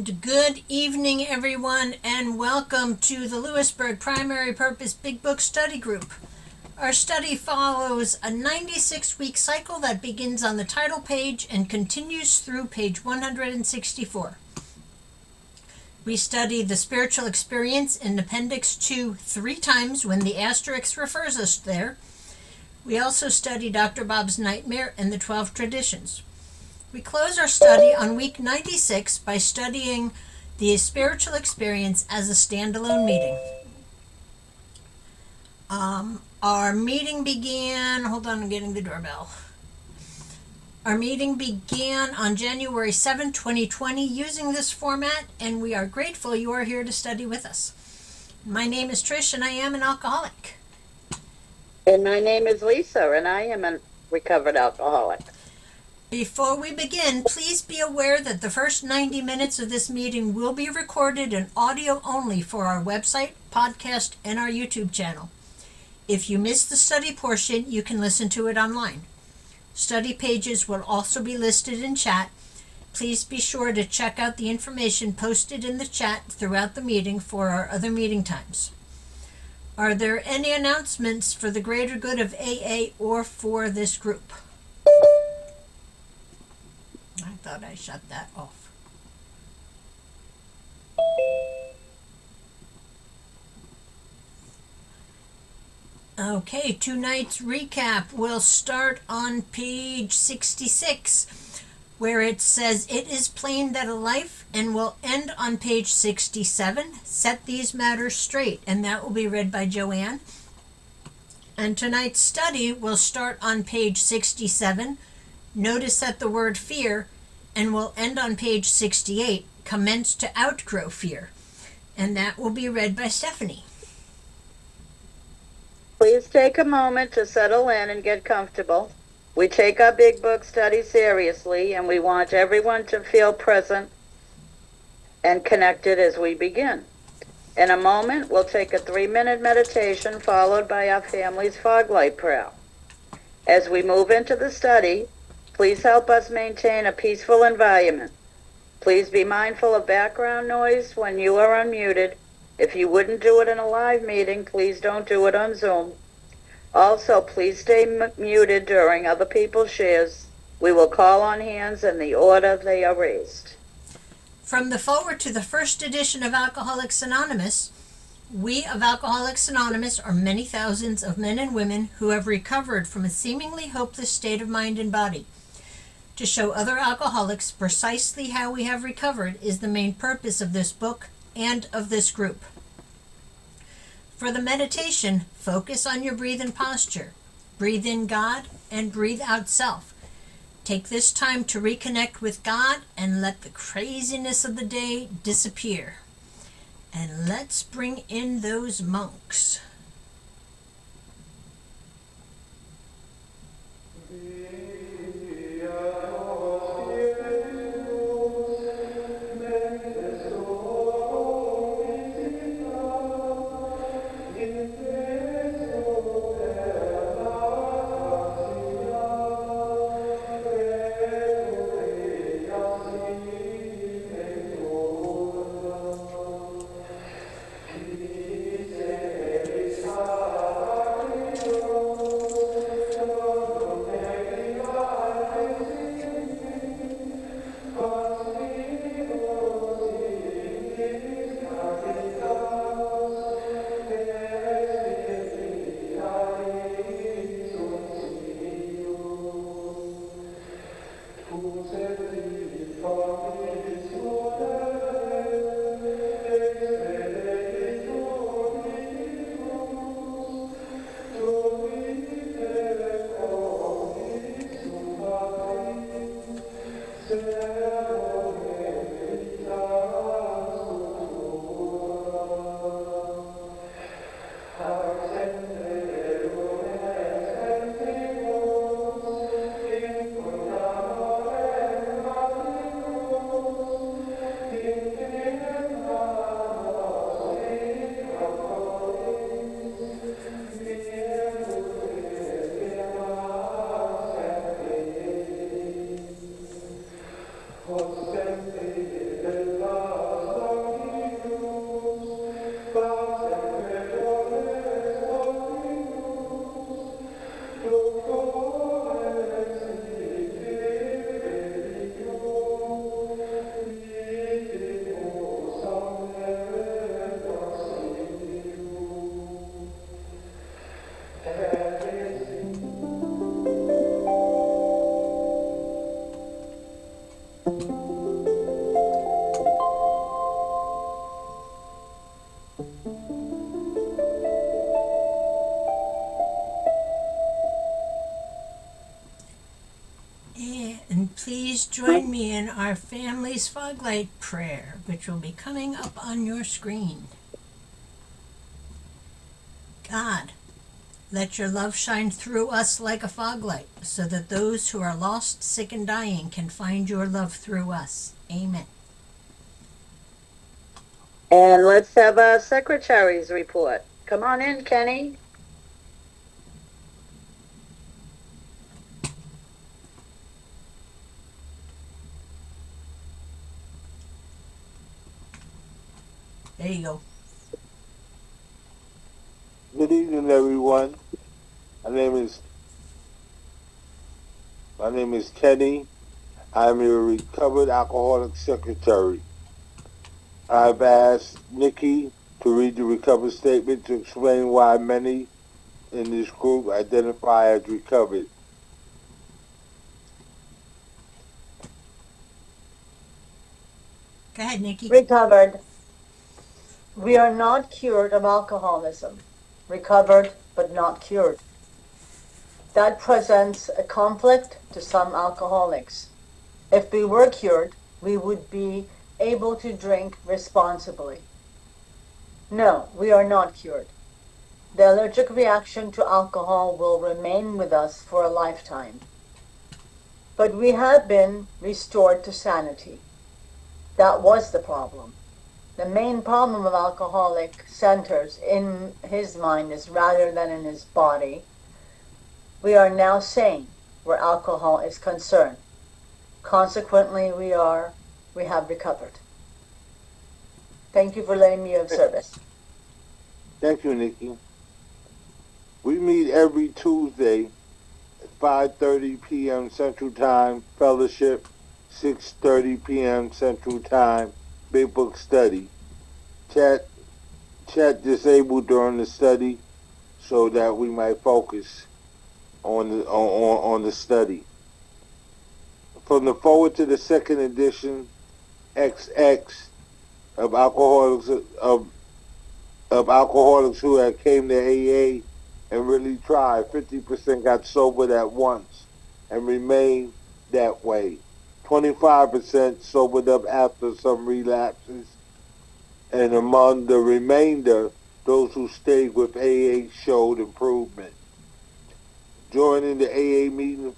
And good evening, everyone, and welcome to the Lppbbsg Primary Purpose Big Book Study Group. Our study follows a 96-week cycle that begins on the title page and continues through page 164. We study the spiritual experience in Appendix 2 3 times when the asterisk refers us there. We also study Dr. Bob's Nightmare and the 12 Traditions. We close our study on week 96 by studying the spiritual experience as a standalone meeting. Our meeting began, hold on, I'm getting the doorbell. Our meeting began on January 7, 2020 using this format, and we are grateful you are here to study with us. My name is Trish, and I am an alcoholic. And my name is Lisa, and I am a recovered alcoholic. Before we begin, please be aware that the first 90 minutes of this meeting will be recorded in audio only for our website, podcast, and our YouTube channel. If you missed the study portion, you can listen to it online. Study pages will also be listed in chat. Please be sure to check out the information posted in the chat throughout the meeting for our other meeting times. Are there any announcements for the greater good of AA or for this group? I thought I shut that off. Okay, tonight's recap will start on page 66, where it says, "It is plain that a life," and will end on page 67, "Set these matters straight," and that will be read by Joanne. And tonight's study will start on page 67. Notice that the word fear, and will end on page 68, "Commence to outgrow fear," and that will be read by Stephanie. Please take a moment to settle in and get comfortable. We take our big book study seriously, and we want everyone to feel present and connected as we begin. In a moment, we'll take a 3-minute meditation followed by our family's fog light prayer. As we move into the study, please help us maintain a peaceful environment. Please be mindful of background noise when you are unmuted. If you wouldn't do it in a live meeting, please don't do it on Zoom. Also, please stay muted during other people's shares. We will call on hands in the order they are raised. From the forward to the first edition of Alcoholics Anonymous, we of Alcoholics Anonymous are many thousands of men and women who have recovered from a seemingly hopeless state of mind and body. To show other alcoholics precisely how we have recovered is the main purpose of this book and of this group. For the meditation, focus on your breathing posture. Breathe in God and breathe out self. Take this time to reconnect with God and let the craziness of the day disappear. And let's bring in those monks. And please join me in our family's fog light prayer, which will be coming up on your screen. God, let your love shine through us like a fog light, so that those who are lost, sick, and dying can find your love through us. Amen. And let's have a secretary's report. Come on in, Kenny. There you go. Good evening, everyone. My name is Kenny. I'm your recovered alcoholic secretary. I've asked Nikki to read the recovery statement to explain why many in this group identify as recovered. Go ahead, Nikki. Recovered. We are not cured of alcoholism. Recovered, but not cured. That presents a conflict to some alcoholics. If we were cured, we would be able to drink responsibly. No, we are not cured. The allergic reaction to alcohol will remain with us for a lifetime. But we have been restored to sanity. That was the problem. The main problem of alcoholic centers in his mind is rather than in his body. We are now sane where alcohol is concerned. Consequently, we have recovered. Thank you for letting me have service. Thank you, Nikki. We meet every Tuesday at 5:30 p.m. Central Time, fellowship, 6:30 p.m. Central Time, Big Book study. Chat disabled during the study so that we might focus on the study. From the forward to the second edition, XX of alcoholics who had came to AA and really tried. 50% got sobered at once and remained that way. 25% sobered up after some relapses, and among the remainder, those who stayed with AA showed improvement. Joining the AA meeting,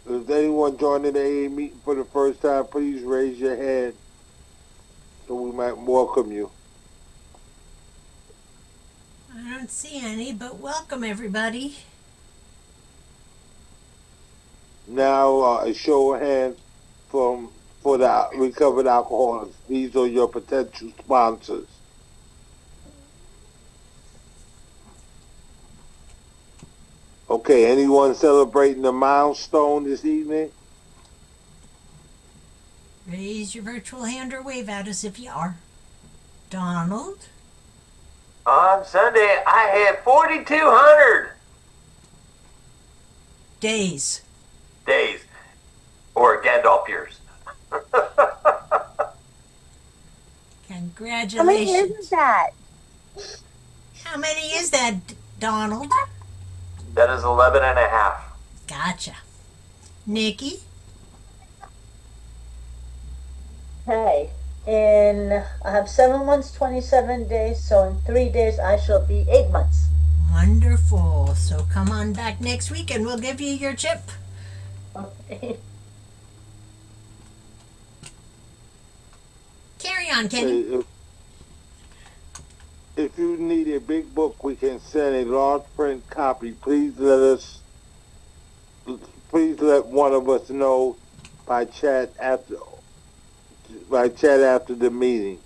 if anyone joining the AA meeting for the first time, please raise your hand so we might welcome you. I don't see any, but welcome everybody. Now, a show of hands for the recovered alcoholics. These are your potential sponsors. Okay, anyone celebrating a milestone this evening? Raise your virtual hand or wave at us if you are. Donald? On Sunday, I had 4,200 Days. days, or Gandalf years. Congratulations. How many years is that? How many is that, Donald? That is 11 and a half. Gotcha. Nikki? Hey, I have 7 months, 27 days, so in 3 days I shall be 8 months. Wonderful. So come on back next week and we'll give you your chip. Okay. Carry on, Kenny. If you need a big book, we can send a large print copy. Please let one of us know by chat after the meeting.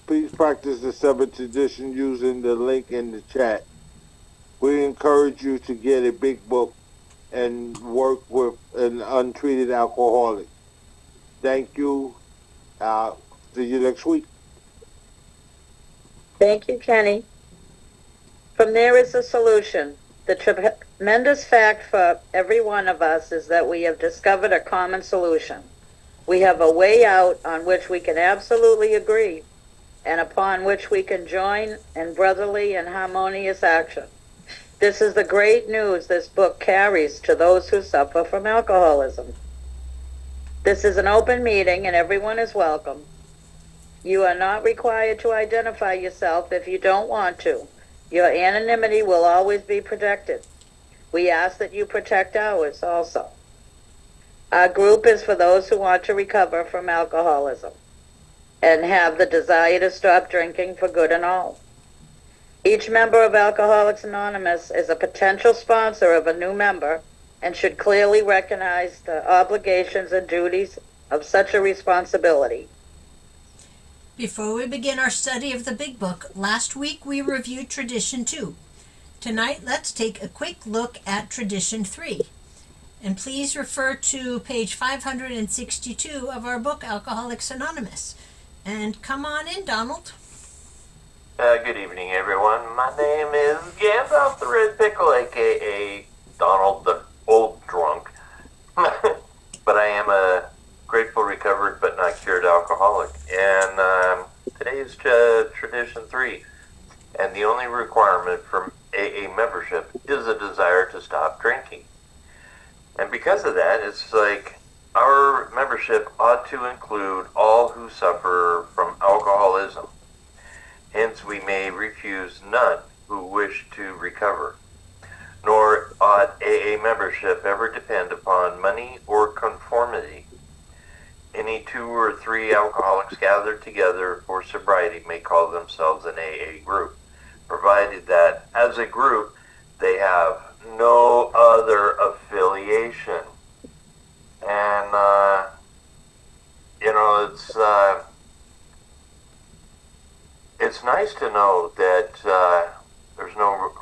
Please practice the 7th edition using the link in the chat. We encourage you to get a big book and work with an untreated alcoholic. Thank you. See you next week. Thank you, Kenny. From there is the solution. The tremendous fact for every one of us is that we have discovered a common solution. We have a way out on which we can absolutely agree and upon which we can join in brotherly and harmonious action. This is the great news this book carries to those who suffer from alcoholism. This is an open meeting and everyone is welcome. You are not required to identify yourself if you don't want to. Your anonymity will always be protected. We ask that you protect ours also. Our group is for those who want to recover from alcoholism and have the desire to stop drinking for good and all. Each member of Alcoholics Anonymous is a potential sponsor of a new member and should clearly recognize the obligations and duties of such a responsibility. Before we begin our study of the Big Book, last week we reviewed Tradition 2. Tonight, let's take a quick look at Tradition 3. And please refer to page 562 of our book, Alcoholics Anonymous. And come on in, Donald. Good evening, everyone. My name is Gandalf the Red Pickle, a.k.a. Donald the Old Drunk. But I am a grateful, recovered, but not cured alcoholic. And today is Tradition 3. And the only requirement from AA membership is a desire to stop drinking. And because of that, it's like our membership ought to include all who suffer from alcoholism. Hence, we may refuse none who wish to recover. Nor ought AA membership ever depend upon money or conformity. Any 2 or 3 alcoholics gathered together for sobriety may call themselves an AA group, provided that, as a group, they have no other affiliation. And, it's nice to know that there's no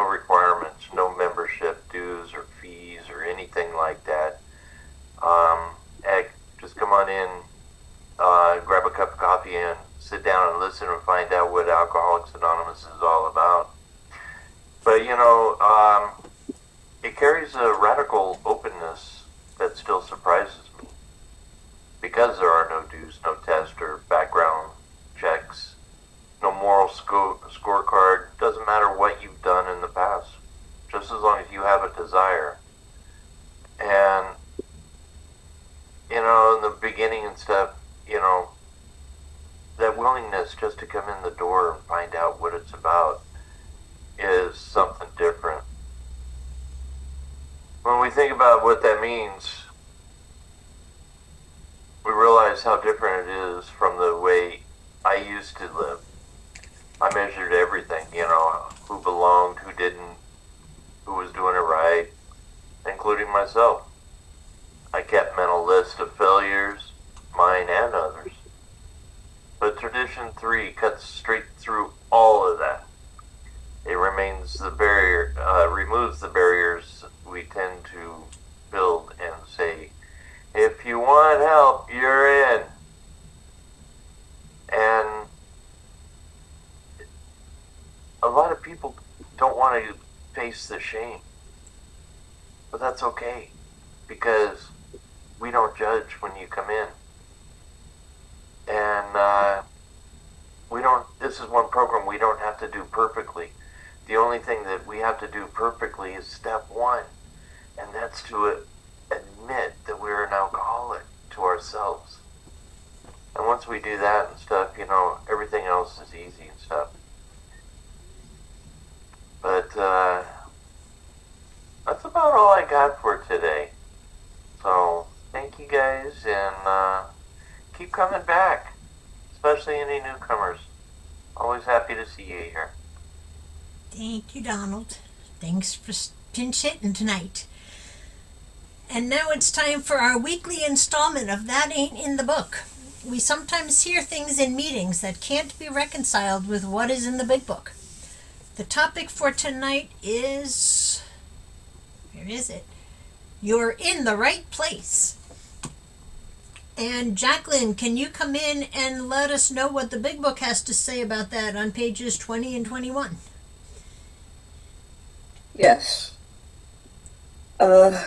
requirements, no membership dues or fees or anything like that. Heck, just come on in, grab a cup of coffee and sit down and listen and find out what Alcoholics Anonymous is all about. But, it carries a radical openness that still surprises me. Because there are no dues, no test or background checks, no moral scorecard, doesn't matter what you've done in the past, just as long as you have a desire. And, in the beginning and stuff, that willingness just to come in the door and find out what it's about is something different. When we think about what that means, we realize how different it is from the way I used to live. I measured everything, who belonged, who didn't, who was doing it right, including myself. I kept mental lists of failures, mine and others. But Tradition 3 cuts straight through all of that. It removes the barriers we tend to build and say, if you want help, you're in. And a lot of people don't want to face the shame. But that's okay, because we don't judge when you come in. And this is one program we don't have to do perfectly. The only thing that we have to do perfectly is step 1, and that's to admit that we're an alcoholic to ourselves. And once we do that and stuff, everything else is easy and stuff. But that's about all I got for today. So thank you guys, and keep coming back, especially any newcomers. Always happy to see you here. Thank you, Donald. Thanks for pinch hitting tonight. And now it's time for our weekly installment of That Ain't in the Book. We sometimes hear things in meetings that can't be reconciled with what is in the Big Book. The topic for tonight is... where is it? You're in the right place. And Jacqueline, can you come in and let us know what the Big Book has to say about that on pages 20 and 21? Yes. Then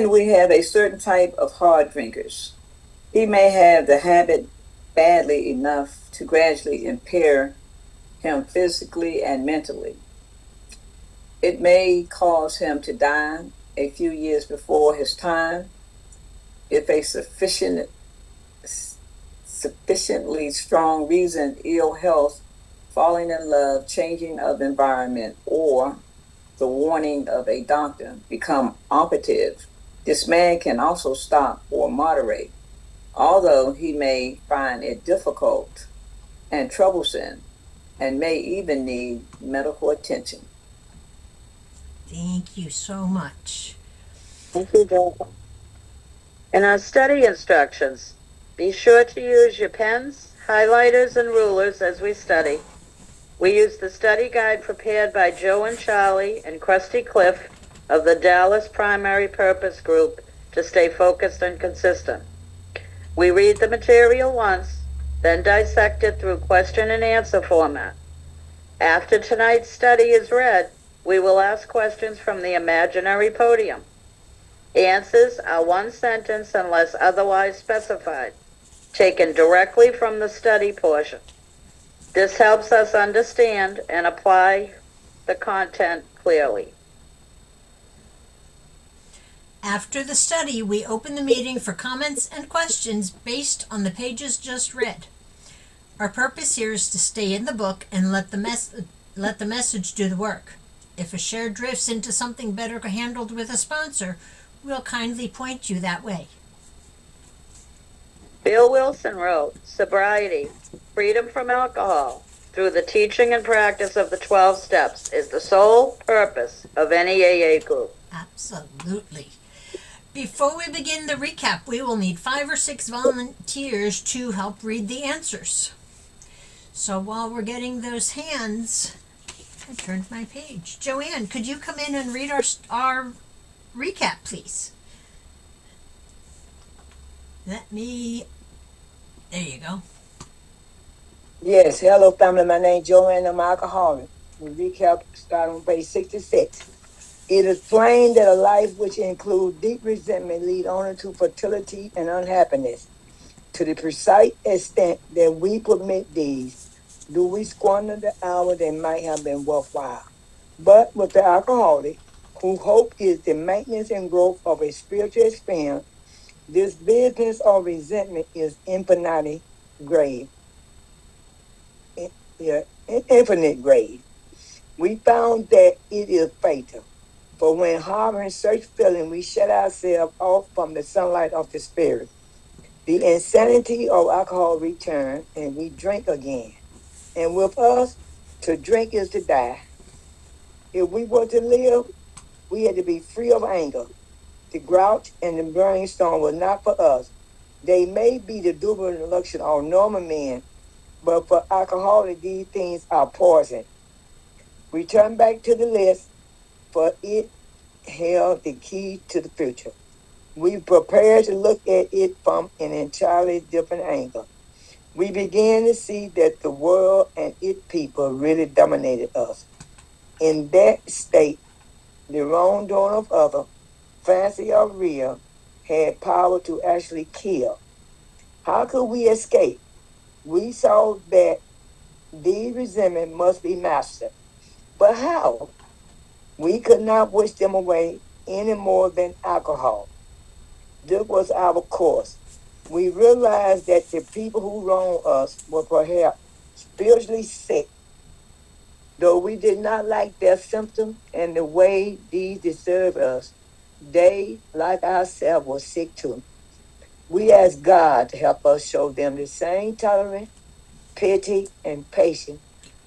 we have a certain type of hard drinkers. He may have the habit badly enough to gradually impair him physically and mentally. It may cause him to die a few years before his time if a sufficiently strong reason, ill health, falling in love, changing of environment, or the warning of a doctor become operative. This man can also stop or moderate, although he may find it difficult and troublesome and may even need medical attention. Thank you so much. Thank you, Joe. In our study instructions, be sure to use your pens, highlighters, and rulers as we study. We use the study guide prepared by Joe and Charlie and Krusty Cliff of the Dallas Primary Purpose Group to stay focused and consistent. We read the material once, then dissect it through question and answer format. After tonight's study is read, we will ask questions from the imaginary podium. Answers are one sentence unless otherwise specified, taken directly from the study portion. This helps us understand and apply the content clearly. After the study, we open the meeting for comments and questions based on the pages just read. Our purpose here is to stay in the book and let the message do the work. If a share drifts into something better handled with a sponsor, we'll kindly point you that way. Bill Wilson wrote, "Sobriety, freedom from alcohol, through the teaching and practice of the 12 steps, is the sole purpose of any AA group." Absolutely. Before we begin the recap, we will need 5 or 6 volunteers to help read the answers. So while we're getting those hands, I turned my page. Joanne, could you come in and read our recap, please? There you go. Yes, hello family, my name is Joanne, I'm alcoholic. We recap start on page 66. It is plain that a life which includes deep resentment leads only to fertility and unhappiness. To the precise extent that we permit these, do we squander the hour that might have been worthwhile. But with the alcoholic, whose hope is the maintenance and growth of a spiritual experience, this business of resentment is infinitely grave. Infinite grave. We found that it is fatal. For when harboring such feeling, we shut ourselves off from the sunlight of the spirit. The insanity of alcohol returns, and we drink again. And with us, to drink is to die. If we were to live, we had to be free of anger. The grouch and the brainstorm were not for us. They may be the dual luxury of normal men, but for alcoholics, these things are poison. We turn back to the list, for it held the key to the future. We prepare to look at it from an entirely different angle. We began to see that the world and its people really dominated us. In that state, the wrongdoing of others, fancy or real, had power to actually kill. How could we escape? We saw that these resentment must be mastered. But how? We could not wish them away any more than alcohol. This was our course. We realized that the people who wronged us were perhaps spiritually sick. Though we did not like their symptoms and the way these deserved us, they, like ourselves, were sick too. We asked God to help us show them the same tolerance, pity, and patience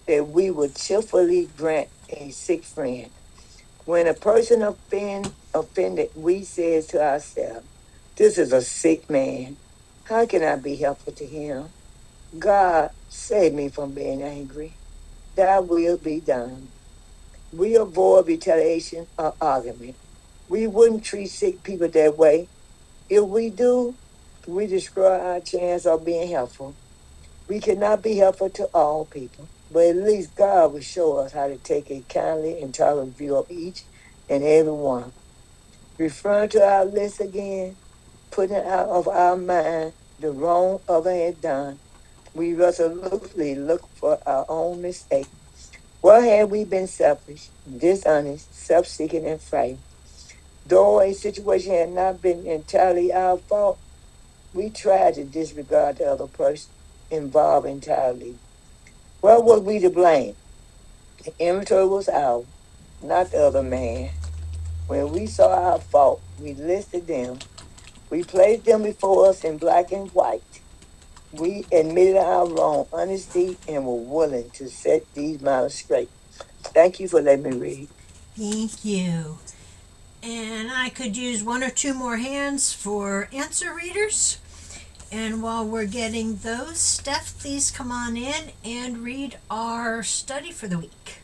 that we would cheerfully grant a sick friend. When a person offended, we say to ourselves, "This is a sick man. How can I be helpful to him? God, save me from being angry. Thy will be done." We avoid retaliation or argument. We wouldn't treat sick people that way. If we do, we destroy our chance of being helpful. We cannot be helpful to all people, but at least God will show us how to take a kindly and tolerant view of each and every one. Referring to our list again, putting out of our mind the wrong other had done, we resolutely look for our own mistake. Where had we been selfish, dishonest, self-seeking, and frightened? Though a situation had not been entirely our fault, we tried to disregard the other person involved entirely. Where was we to blame? The inventory was ours, not the other man. When we saw our fault, we listed them. We placed them before us in black and white. We admitted our wrong honesty and were willing to set these matters straight. Thank you for letting me read. Thank you. And I could use one or two more hands for answer readers. And while we're getting those, Steph, please come on in and read our study for the week.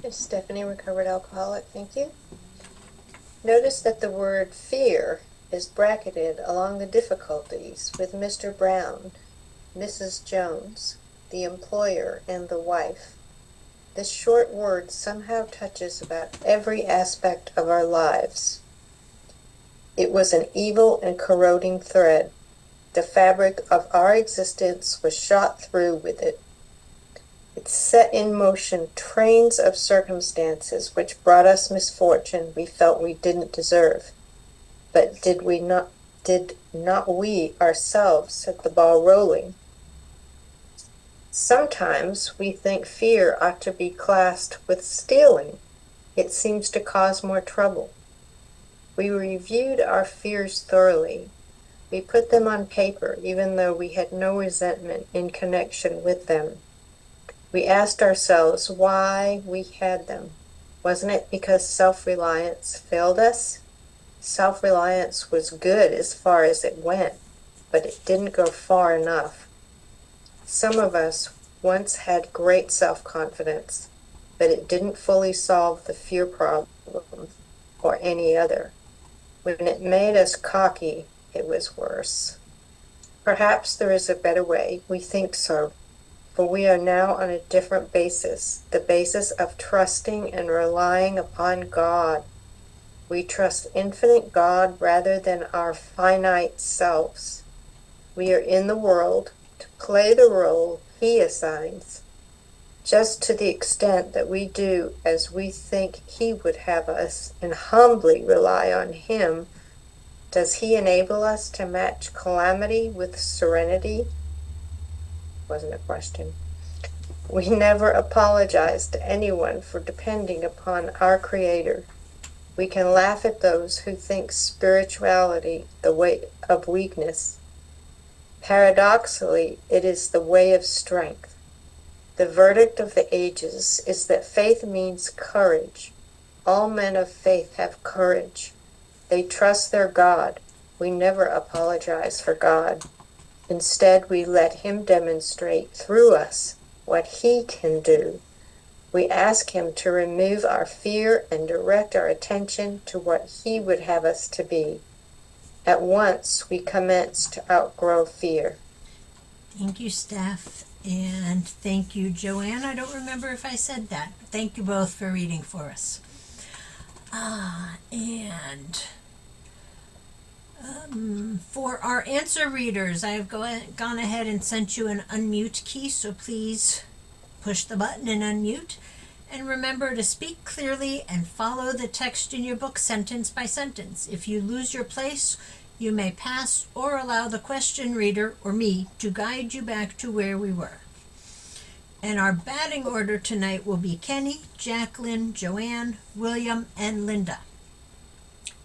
It's Stephanie, recovered alcoholic. Thank you. Notice that the word fear is bracketed along the difficulties with Mr. Brown, Mrs. Jones, the employer, and the wife. This short word somehow touches about every aspect of our lives. It was an evil and corroding thread. The fabric of our existence was shot through with it. It set in motion trains of circumstances which brought us misfortune we felt we didn't deserve. But did not we ourselves set the ball rolling? Sometimes we think fear ought to be classed with stealing. It seems to cause more trouble. We reviewed our fears thoroughly. We put them on paper, even though we had no resentment in connection with them. We asked ourselves why we had them. Wasn't it because self-reliance failed us? Self-reliance was good as far as it went, but it didn't go far enough. Some of us once had great self-confidence, but it didn't fully solve the fear problem or any other. When it made us cocky, it was worse. Perhaps there is a better way. We think so. For we are now on a different basis, the basis of trusting and relying upon God. We trust infinite God rather than our finite selves. We are in the world to play the role He assigns, just to the extent that we do as we think He would have us and humbly rely on Him. Does He enable us to match calamity with serenity? Wasn't a question. We never apologize to anyone for depending upon our Creator. We can laugh at those who think spirituality the way of weakness. Paradoxically, it is the way of strength. The verdict of the ages is that faith means courage. All men of faith have courage. They trust their God. We never apologize for God. Instead, we let Him demonstrate through us what He can do. We ask Him to remove our fear and direct our attention to what He would have us to be. At once, we commence to outgrow fear. Thank you, Steph. And thank you, Joanne. I don't remember if I said that. Thank you both for reading for us. For our answer readers, I have gone ahead and sent you an unmute key, so please push the button and unmute. And remember to speak clearly and follow the text in your book sentence by sentence. If you lose your place, you may pass or allow the question reader or me to guide you back to where we were. And our batting order tonight will be Kenny, Jacqueline, Joanne, William, and Linda.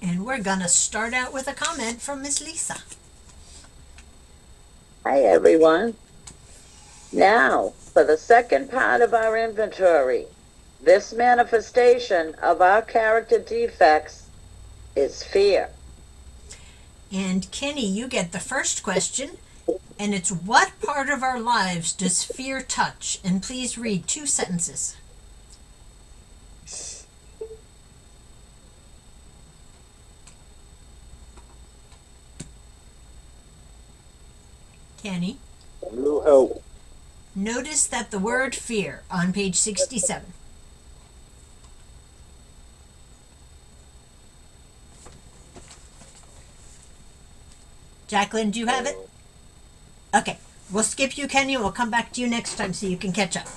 And we're going to start out with a comment from Miss Lisa. Hi, everyone. Now, for the second part of our inventory, this manifestation of our character defects is fear. And Kenny, you get the first question, and it's what part of our lives does fear touch? And please read 2 sentences. Kenny? A little help. Notice that the word fear on page 67. Jacqueline, do you have it? Okay. We'll skip you, Kenny, and we'll come back to you next time so you can catch up.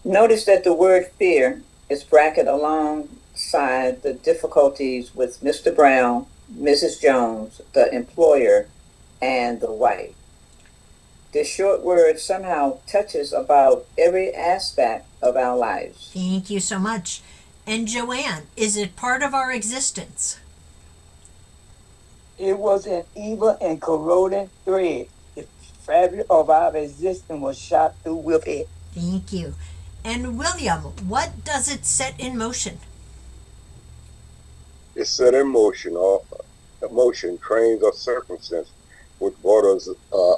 Notice that the word fear is bracketed alongside the difficulties with Mr. Brown, Mrs. Jones, the employer, and the wife. This short word somehow touches about every aspect of our lives. Thank you so much. And Joanne, is it part of our existence? It was an evil and corroding thread. The fabric of our existence was shot through with it. Thank you. And William, what does it set in motion? It set in motion all emotion, trains, or circumstance which brought us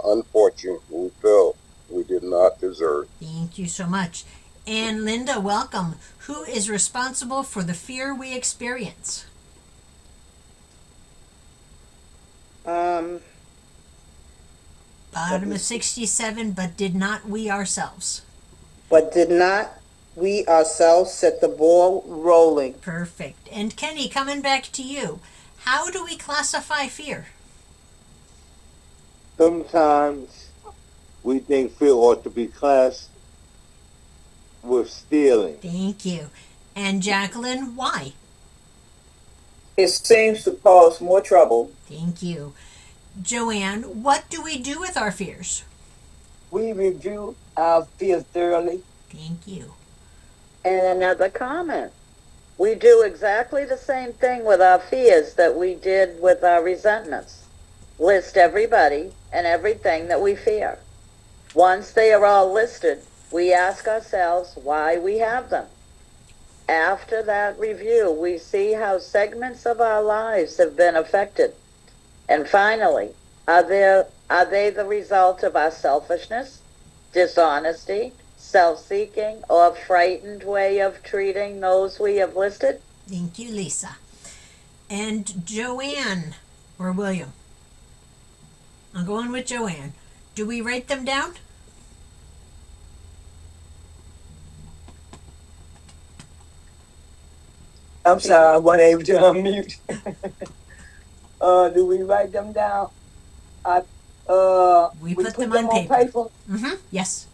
unfortune we felt we did not deserve. Thank you so much. And Linda, welcome. Who is responsible for the fear we experience? Um, Bottom of 67, but did not we ourselves? But did not we ourselves set the ball rolling? Perfect. And Kenny, coming back to you, how do we classify fear? Sometimes we think fear ought to be classed with stealing. Thank you. And Jacqueline, why? It seems to cause more trouble. Thank you. Joanne, what do we do with our fears? We review our fears thoroughly. Thank you. and another comment. We do exactly the same thing with our fears that we did with our resentments. List everybody and everything that we fear. Once they are all listed, we ask ourselves why we have them. After that review, we see how segments of our lives have been affected. And finally, are they the result of our selfishness, dishonesty, self-seeking, or frightened way of treating those we have listed? Thank you, Lisa. And Joanne, or William? I'm going with Joanne. Do we write them down? I'm sorry, I wasn't able to unmute. Do we write them down? We put them on paper. Yes.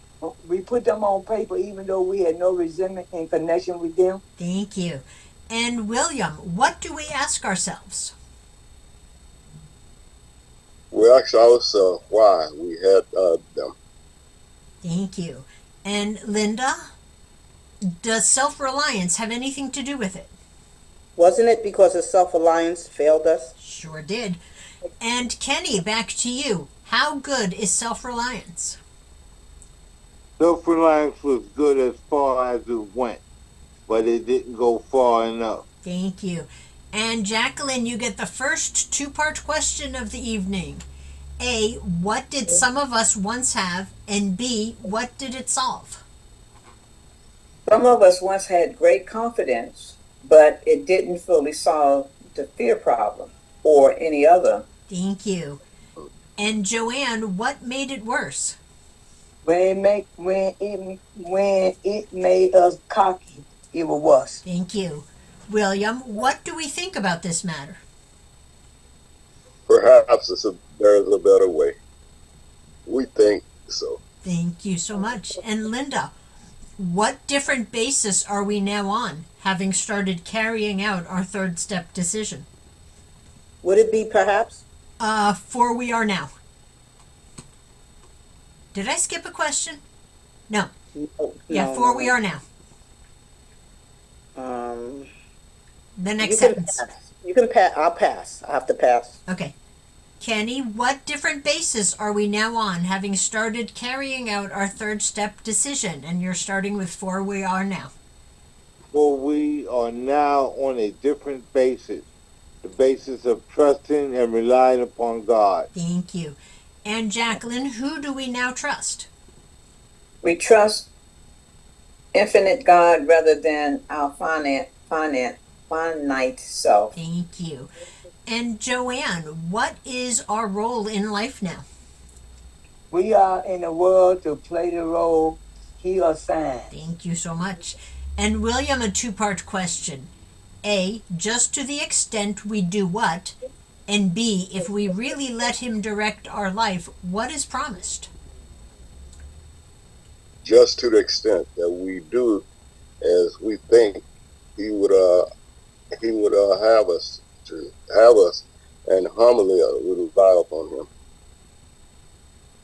We put them on paper even though we had no resentment in connection with them. Thank you. And William, what do we ask ourselves? We asked ourselves why we had them. Thank you. And Linda, does self-reliance have anything to do with it? Wasn't it because of self-reliance failed us? Sure did. And Kenny, back to you. How good is self-reliance? Self-reliance was good as far as it went, but it didn't go far enough. Thank you. And Jacqueline, you get the first two-part question of the evening. A, what did some of us once have? And B, what did it solve? Some of us once had great confidence, but it didn't fully solve the fear problem or any other. Thank you. And Joanne, what made it worse? When it made us cocky, it was worse. Thank you. William, what do we think about this matter? Perhaps there's a better way. We think so. Thank you so much. And Linda, what different basis are we now on, having started carrying out our third step decision? Would it be perhaps? For we are now. Did I skip a question? No. For we are now. The next sentence. You can pass. I'll pass. I have to pass. Okay. Kenny, what different basis are we now on, having started carrying out our third step decision? And you're starting with for we are now. For we are now on a different basis, the basis of trusting and relying upon God. Thank you. And Jacqueline, who do we now trust? We trust infinite God rather than our finite self. Thank you. And Joanne, what is our role in life now? We are in the world to play the role He assigned. Thank you so much. And William, a two-part question. A, just to the extent we do what? And B, if we really let Him direct our life, what is promised? Just to the extent that we do as we think He would have us to have us, and humbly rely upon Him.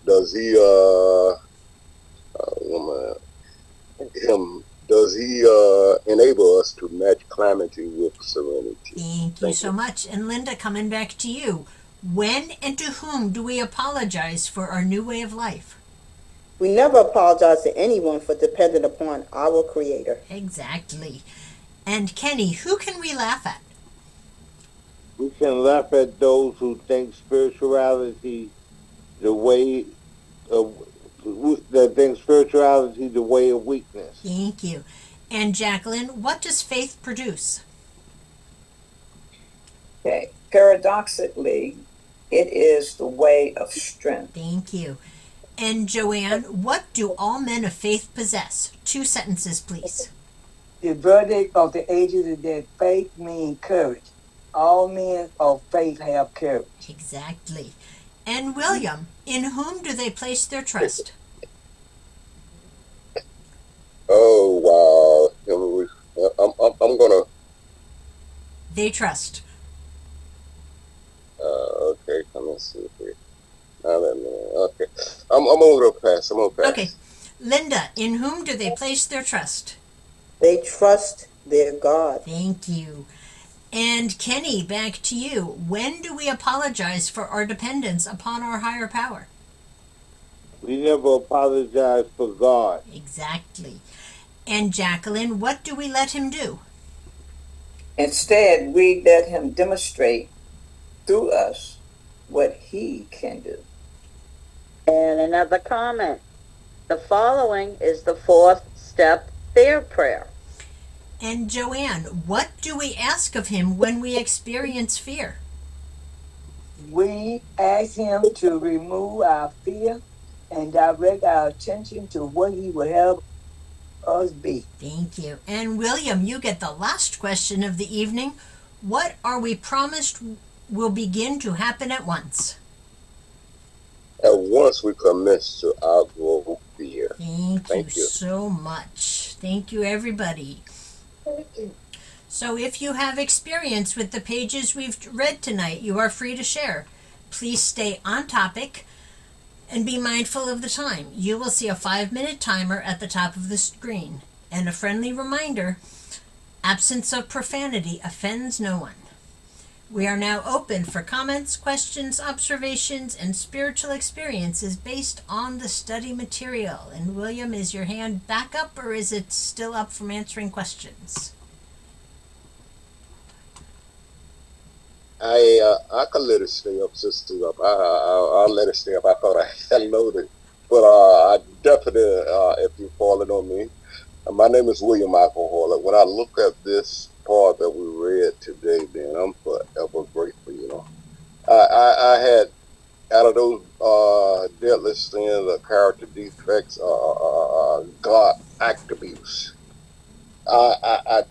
Does He does He enable us to match calamity with serenity? Thank you so much. And Linda, coming back to you. When and to whom do we apologize for our new way of life? We never apologize to anyone for depending upon our Creator. Exactly. And Kenny, who can we laugh at? We can laugh at those who think spirituality the way of the way of weakness. Thank you. And Jacqueline, what does faith produce? Okay. Paradoxically, it is the way of strength. Thank you. And Joanne, what do all men of faith possess? 2 sentences, please. The verdict of the ages is that faith means courage. All men of faith have courage. Exactly. And William, in whom do they place their trust? Oh wow! I'm gonna. They trust. Okay, let me see here. Okay, I'm gonna pass. Okay, Linda, in whom do they place their trust? They trust their God. Thank you. And Kenny, back to you. When do we apologize for our dependence upon our higher power? We never apologize for God. Exactly. And Jacqueline, what do we let Him do? Instead, we let Him demonstrate through us what He can do. And another comment. The following is the 4th step fear prayer. And Joanne, what do we ask of Him when we experience fear? We ask Him to remove our fear and direct our attention to what He would have us be. Thank you. And William, you get the last question of the evening. What are we promised will begin to happen at once? At once we commence to outgrow fear. Thank you so much. Thank you, everybody. So if you have experience with the pages we've read tonight, you are free to share. Please stay on topic and be mindful of the time. You will see a 5-minute timer at the top of the screen. And a friendly reminder, absence of profanity offends no one. We are now open for comments, questions, observations, and spiritual experiences based on the study material. And William, is your hand back up or is it still up from answering questions? I can let it stay up, sister. Up. I'll let it stay up. I thought I had loaded, but I definitely, if you're falling on me, my name is William Alcoholic. When I look at this part that we read today, then I'm forever grateful. You know, I had out of those deadly sins, character defects, God act abuse. I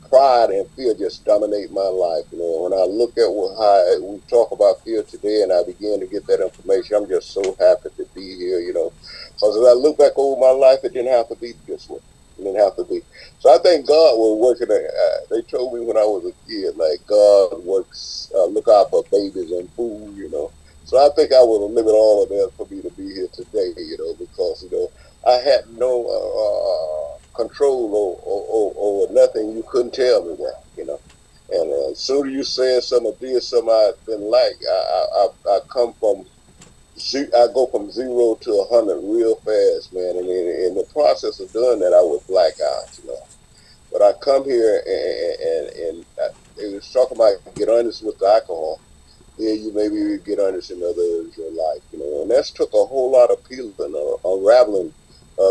pride and fear just dominate my life. You know, when I look at how we talk about fear today, and I begin to get that information, I'm just so happy to be here. You know, because as I look back over my life, it didn't have to be this way. It didn't have to be. So I think God was working. They told me when I was a kid, like God works, look out for babies and food. You know, so I think I would have lived all of that for me to be here today. You know, because I had no control over nothing. You couldn't tell me that, you know. And as soon as you said something or did something I didn't like, I go from 0 to 100 real fast, man. And in the process of doing that, I would black out, you know. But I come here and they was talking about get honest with the alcohol. Yeah, you maybe get honest in other areas of your life, you know. And that's took a whole lot of peeling, unraveling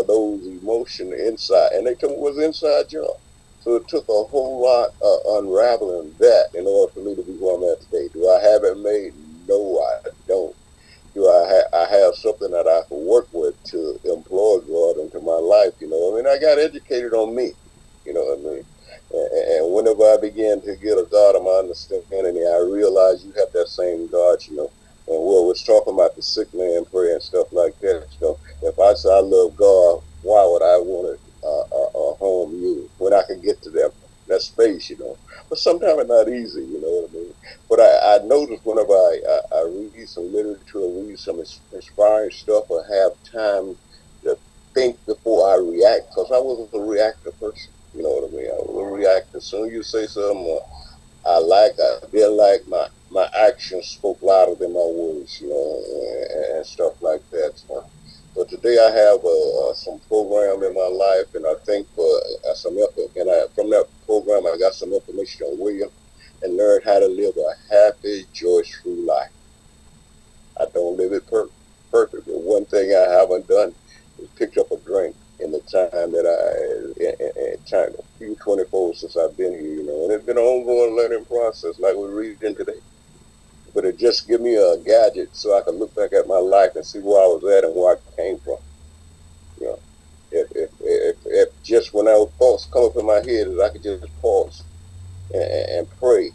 those emotions inside, and they told me it was inside job. So it took a whole lot of unraveling that in order for me to be where I'm at today. Do I have it made? No, I don't. do I have something that I can work with to employ God into my life? I mean, I got educated on me. You know what I mean? And whenever I began to get a God of my understanding, I realized you have that same God. And we was talking about the sick man prayer and stuff like that. If I say I love God, why would I want to harm you when I can get to that space? But sometimes it's not easy. You know what I mean? But I notice whenever I read some literature or read some inspiring stuff or have time to think before I react, because I wasn't a reactive person. You know what I mean? I was a reactive. As soon as you say something I didn't like, my actions spoke louder than my words, and stuff like that. So today I have some program in my life, and I think for some effort, and from that program I got some information on William and learned how to live a happy, joyous-free life. I don't live it perfect, but one thing I haven't done is picked up a drink in the time that a few 24 since I've been here, and it's been an ongoing learning process like we're reading today. But it just give me a gadget so I can look back at my life and see where I was at and where I came from. You know, if just when our thoughts come up in my head, is I could just pause and pray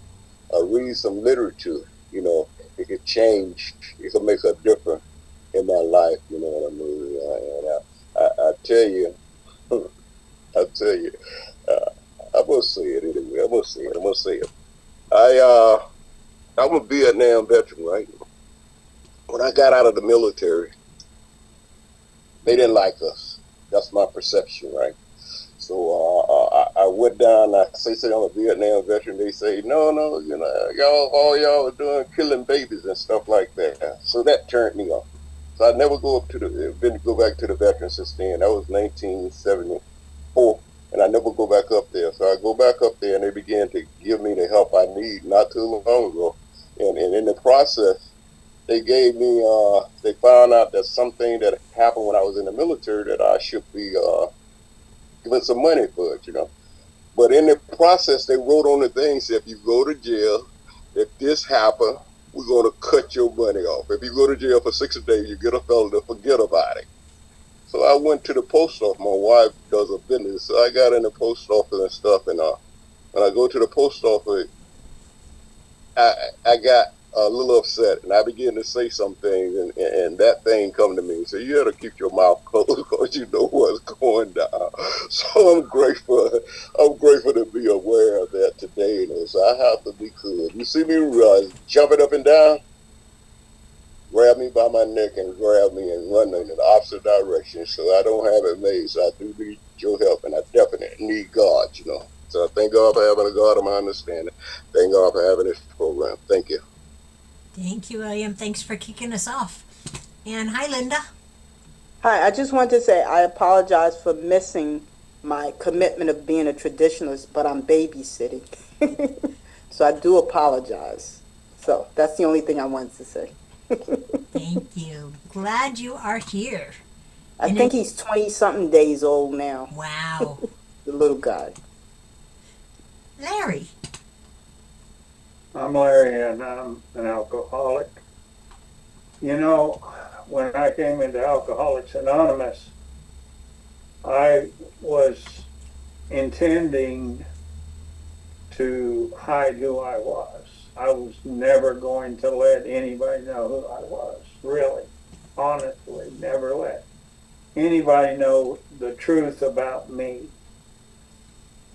or read some literature, it could change, it could make a difference in my life, you know what I mean? And I tell you, I'm gonna say it anyway. I'm gonna say it. I'm a Vietnam veteran, right? When I got out of the military, they didn't like us. That's my perception, right? So I went down. I say I'm a Vietnam veteran. They say no, all y'all are doing killing babies and stuff like that. So that turned me off. So I never go back to the veteran since then. That was 1974, and I never go back up there. So I go back up there, and they began to give me the help I need not too long ago. And in the process, they gave me. They found out that something that happened when I was in the military that I should be given some money for it, But in the process, they wrote on the thing, said, if you go to jail, if this happened, we're going to cut your money off. If you go to jail for 6 days, you get a felon to forget about it. So I went to the post office. My wife does a business. So I got in the post office and stuff. And when I go to the post office, I got a little upset, and I began to say some things, and that thing come to me. So you got to keep your mouth closed because you know what's going down. So I'm grateful. I'm grateful to be aware of that today. So I have to be cool. You see me jumping up and down, grab me by my neck and grab me and run in the opposite direction. So I don't have it made. So I do need your help, and I definitely need God. So I thank God for having a God of my understanding. Thank God for having this program. Thank you. Thank you, William. Thanks for kicking us off. And hi, Linda. Hi, I just wanted to say I apologize for missing my commitment of being a traditionalist, but I'm babysitting. So I do apologize. So that's the only thing I wanted to say. Thank you. Glad you are here. I think he's 20-something days old now. Wow. The little guy. Larry. I'm Larry, and I'm an alcoholic. When I came into Alcoholics Anonymous, I was intending to hide who I was. I was never going to let anybody know who I was, really, honestly, never let anybody know the truth about me.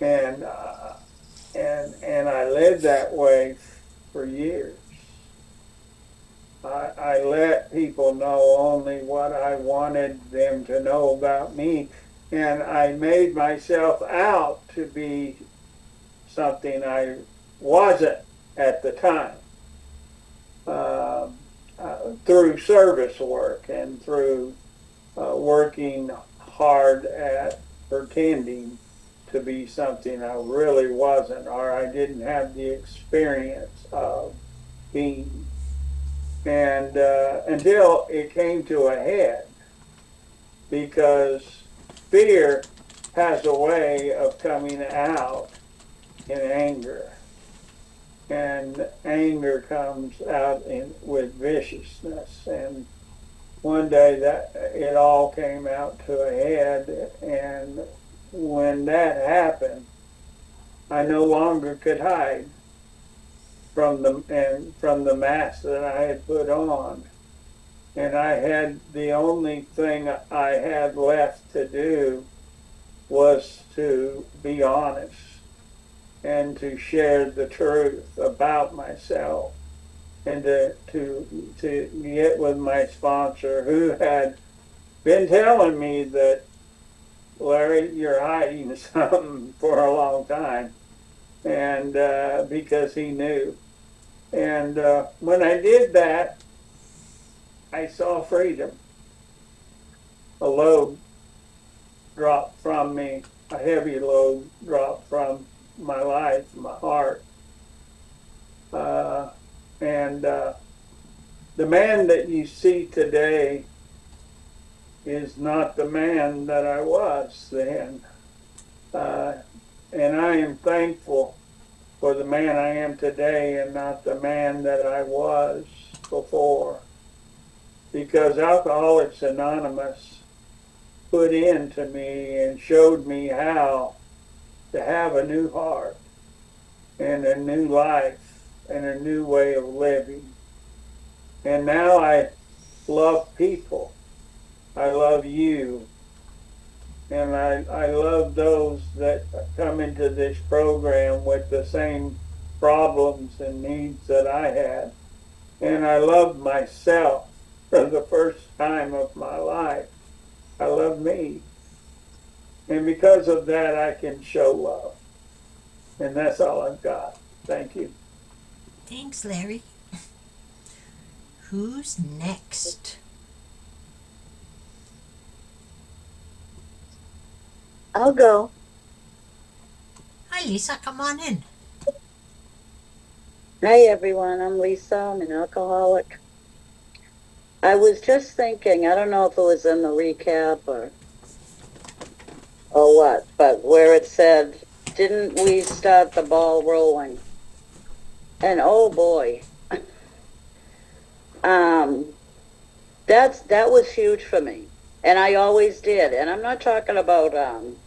And I led that way for years. I let people know only what I wanted them to know about me, and I made myself out to be something I wasn't at the time. Through service work and through working hard at pretending to be something I really wasn't, or I didn't have the experience of being. And until it came to a head, because fear has a way of coming out in anger, and anger comes out with viciousness, and one day that it all came out to a head, and when that happened, I no longer could hide from the mask that I had put on. And I had the only thing I had left to do was to be honest and to share the truth about myself, and to get with my sponsor, who had been telling me that, Larry, you're hiding something for a long time, and because he knew. And when I did that, I saw freedom. A load dropped from me, a heavy load dropped from my life, my heart. And the man that you see today is not the man that I was then. And I am thankful for the man I am today and not the man that I was before. Because Alcoholics Anonymous put into me and showed me how to have a new heart and a new life and a new way of living. And now I love people. I love you. And I love those that come into this program with the same problems and needs that I had. And I love myself for the first time of my life. I love me. And because of that, I can show love. And that's all I've got. Thank you. Thanks, Larry. Who's next? I'll go. Hi, Lisa. Come on in. Hi, everyone. I'm Lisa. I'm an alcoholic. I was just thinking, I don't know if it was in the recap or what, but where it said, didn't we start the ball rolling? And oh boy, that was huge for me. And I always did. And I'm not talking about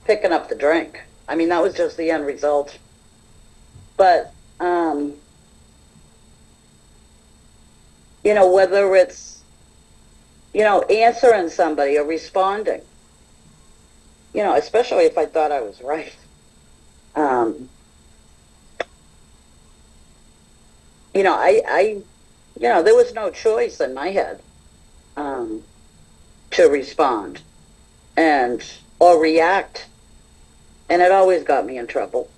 picking up the drink. I mean, that was just the end result. But, whether it's, answering somebody or responding, especially if I thought I was right. There was no choice in my head to respond or react, and it always got me in trouble.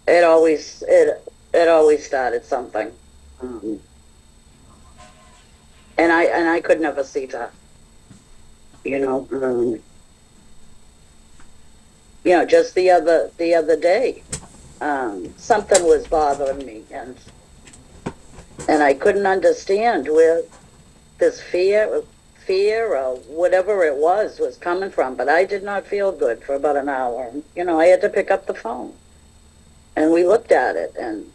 It always started something, and I could never see that. Just the other day, something was bothering me, and I couldn't understand where this fear or whatever it was coming from. But I did not feel good for about an hour. I had to pick up the phone, and we looked at it. And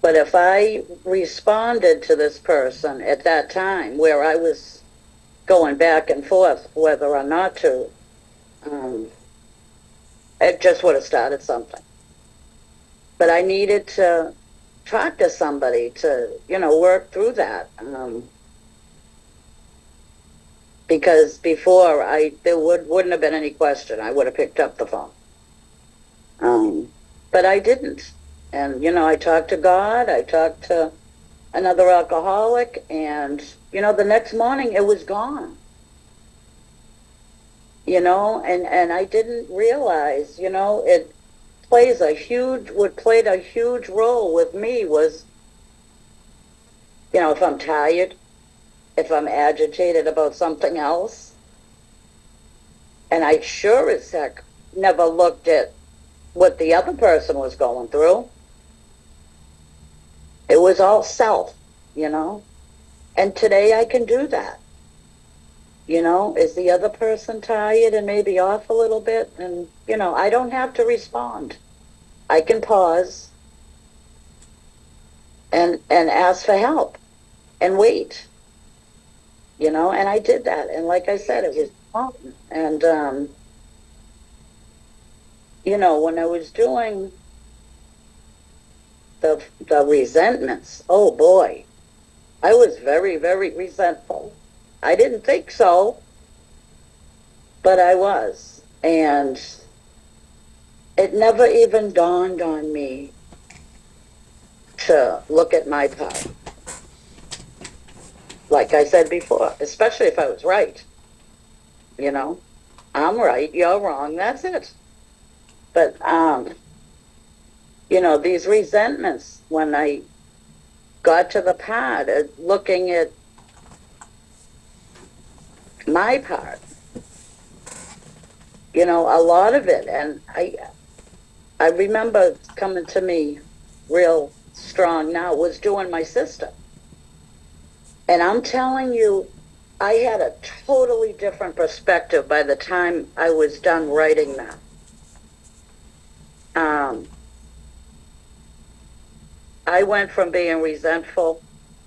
but if I responded to this person at that time, where I was going back and forth whether or not to, it just would have started something. But I needed to talk to somebody to, work through that. Because before there wouldn't have been any question. I would have picked up the phone. But I didn't. And, I talked to God, I talked to another alcoholic, and, the next morning it was gone. And I didn't realize, it played a huge role with me was, if I'm tired, if I'm agitated about something else. And I sure as heck never looked at what the other person was going through. It was all self, And today I can do that. Is the other person tired and maybe off a little bit? And, I don't have to respond. I can pause and ask for help and wait. you know, and I did that. And like I said, it was fun. And, you know, when I was doing the resentments, oh boy, I was very, very resentful. I didn't think so, but I was. And it never even dawned on me to look at my part. Like I said before, especially if I was right. You know, I'm right, you're wrong, that's it. But, you know, these resentments, when I got to the part of looking at my part, you know, a lot of it, and I remember coming to me real strong now was doing my sister. And I'm telling you, I had a totally different perspective by the time I was done writing that. I went from being resentful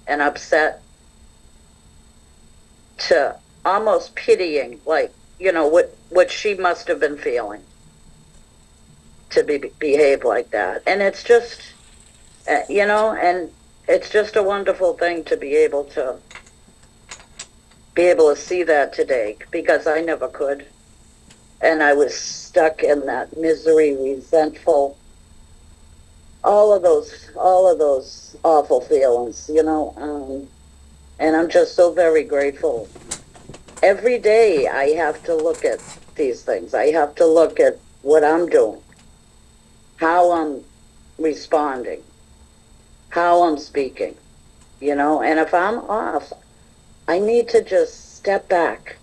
and upset to almost pitying, like, you know, what she must have been feeling to behave like that. And it's just, you know, and it's just a wonderful thing to be able to see that today, because I never could. And I was stuck in that misery, resentful, all of those awful feelings, you know. And I'm just so very grateful. Every day I have to look at these things. I have to look at what I'm doing, how I'm responding, how I'm speaking, you know. And if I'm off, I need to just step back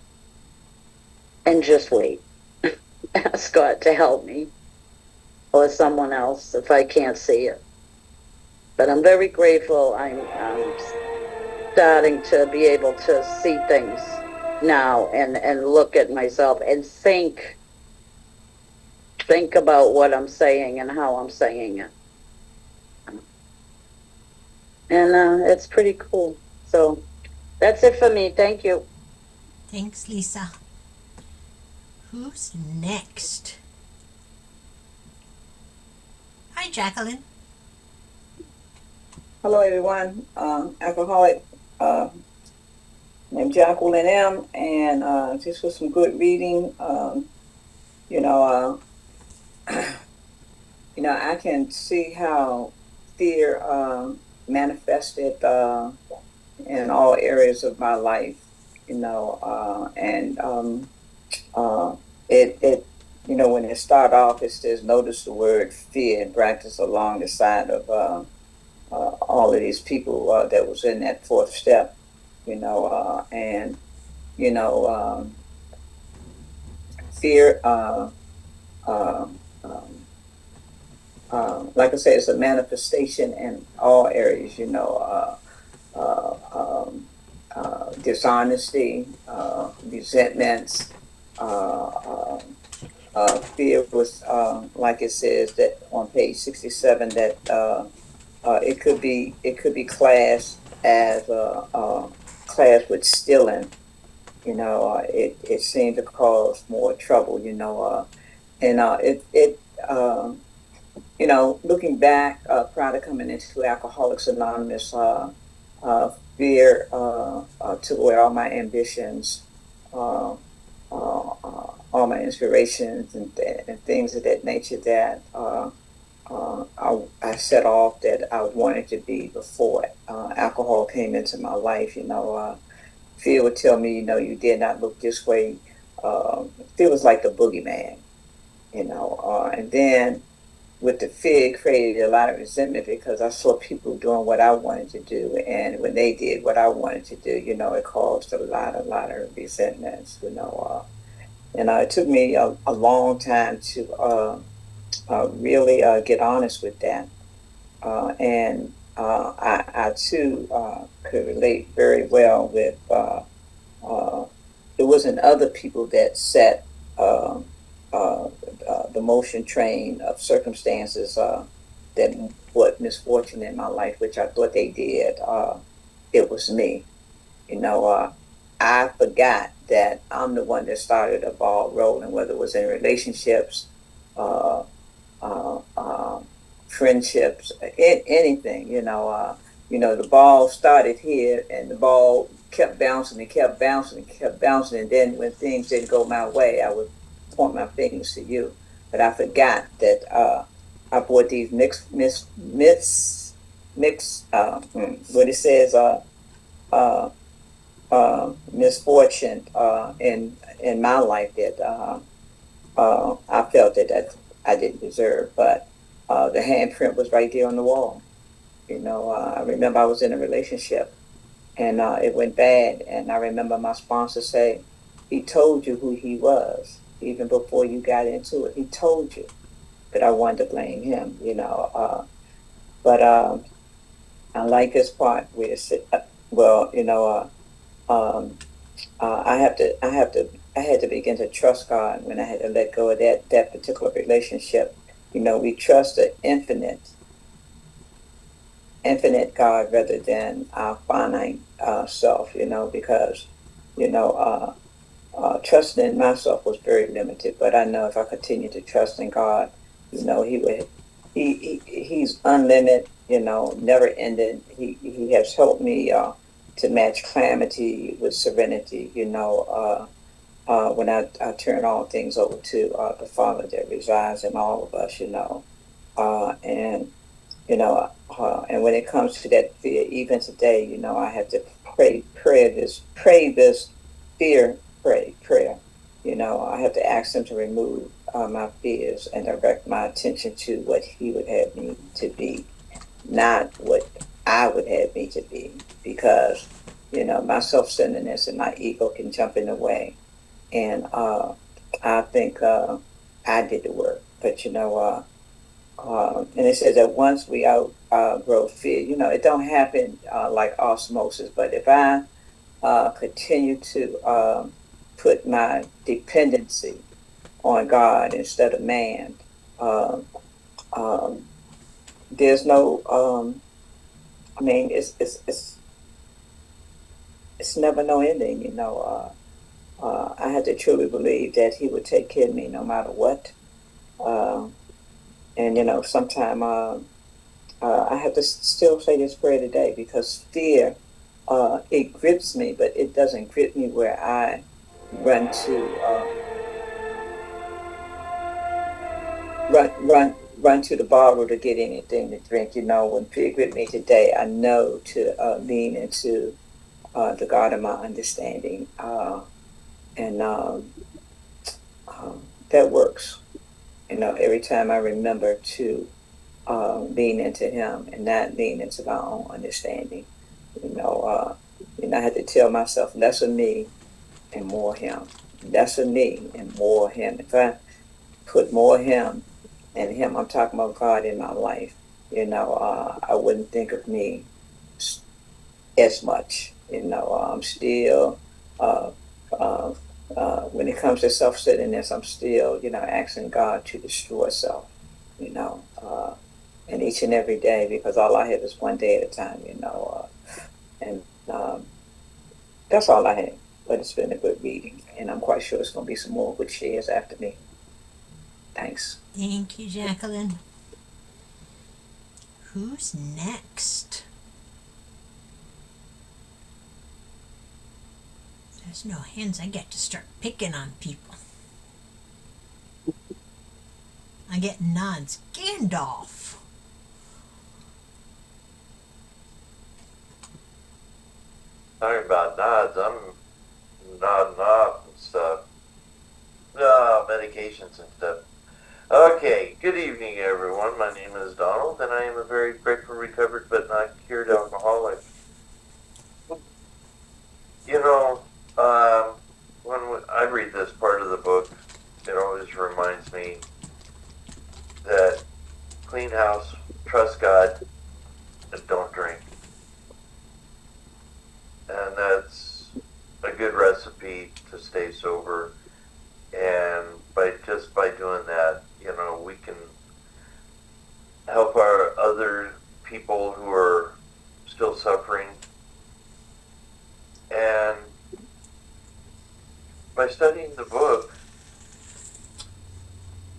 and just wait. Ask God to help me, or someone else if I can't see it. But I'm very grateful. I'm starting to be able to see things now and look at myself and think about what I'm saying and how I'm saying it. And it's pretty cool. So that's it for me. Thank you. Thanks, Lisa. Who's next? Hi, Jacqueline. Hello, everyone. Alcoholic named Jacqueline M. And just for some good reading, you know, you know, I can see how fear manifested in all areas of my life. You know, it you know, when it start off, it says notice the word fear and practice along the side of all of these people that was in that fourth step. You know, and you know, fear. Like I said, it's a manifestation in all areas. You know, dishonesty, resentments. Fear was, like it says that on page 67, that it could be classed as class with stealing. You know, it seemed to cause more trouble. You know, and you know, looking back prior to coming into Alcoholics Anonymous, fear took away all my ambitions, all my inspirations, and things of that nature that I set off that I wanted to be before alcohol came into my life. You know, fear would tell me, you know, you did not look this way. Fear was like the boogeyman, you know, and then with the fear, it created a lot of resentment because I saw people doing what I wanted to do, and when they did what I wanted to do, you know, it caused a lot of resentments, you know. And it took me a long time to really get honest with that, and I too could relate very well with. It wasn't other people that set the motion train of circumstances that brought misfortune in my life, which I thought they did. It was me, you know. I forgot that I'm the one that started the ball rolling, whether it was in relationships, uh, uh, uh, friendships, anything. The ball started here, and the ball kept bouncing and kept bouncing and kept bouncing. And then when things didn't go my way, I would point my fingers to you. But I forgot that I bought these what it says, uh, misfortune in my life that I felt that I didn't deserve. But the handprint was right there on the wall. I remember I was in a relationship and it went bad. And I remember my sponsor say, he told you who he was even before you got into it. He told you, but I wanted to blame him. But I like this part where it said, well, I had to begin to trust God when I had to let go of that particular relationship. We trust the infinite God rather than our finite self. Because trusting in myself was very limited. But I know if I continue to trust in God, He would. He's unlimited. Never ending. He has helped me to match calamity with serenity. When I turn all things over to the Father that resides in all of us. And when it comes to that fear, even today, I have to pray this fear prayer. I have to ask Him to remove my fears and direct my attention to what He would have me to be, not what I would have me to be, because my self-centeredness and my ego can jump in the way, and I think I did the work, but and it says that once we outgrow fear, it don't happen like osmosis. But if I continue to put my dependency on God instead of man, um, um, there's no. I mean, it's never no ending. I had to truly believe that He would take care of me no matter what. And sometime I have to still say this prayer today because fear, it grips me, but it doesn't grip me where I run to run to the bottle to get anything to drink. When fear grip me today, I know to lean into the God of my understanding, and that works. Every time I remember to lean into Him and not lean into my own understanding. I had to tell myself less of me and more Him. Less of me and more Him. If I put more Him and Him, I'm talking about God in my life. I wouldn't think of me as much. I'm still. Uh, uh, when it comes to self-centeredness, I'm still, asking God to destroy self. You know. And each and every day, because all I have is one day at a time, and that's all I have. But it's been a good reading, and I'm quite sure it's going to be some more good shares after me. Thanks. Thank you, Jacqueline. Who's next? There's no hands. I get to start picking on people. I get nods. Gandalf. Talking about nods, I'm nodding off and stuff. Medications and stuff. Okay, good evening, everyone. My name is Donald, and I am a very grateful, recovered, but not cured alcoholic. When I read this part of the book, it always reminds me that clean house, trust God, and don't drink. And that's a good recipe to stay sober. And by doing that, we can help our other people who are still suffering. And by studying the book,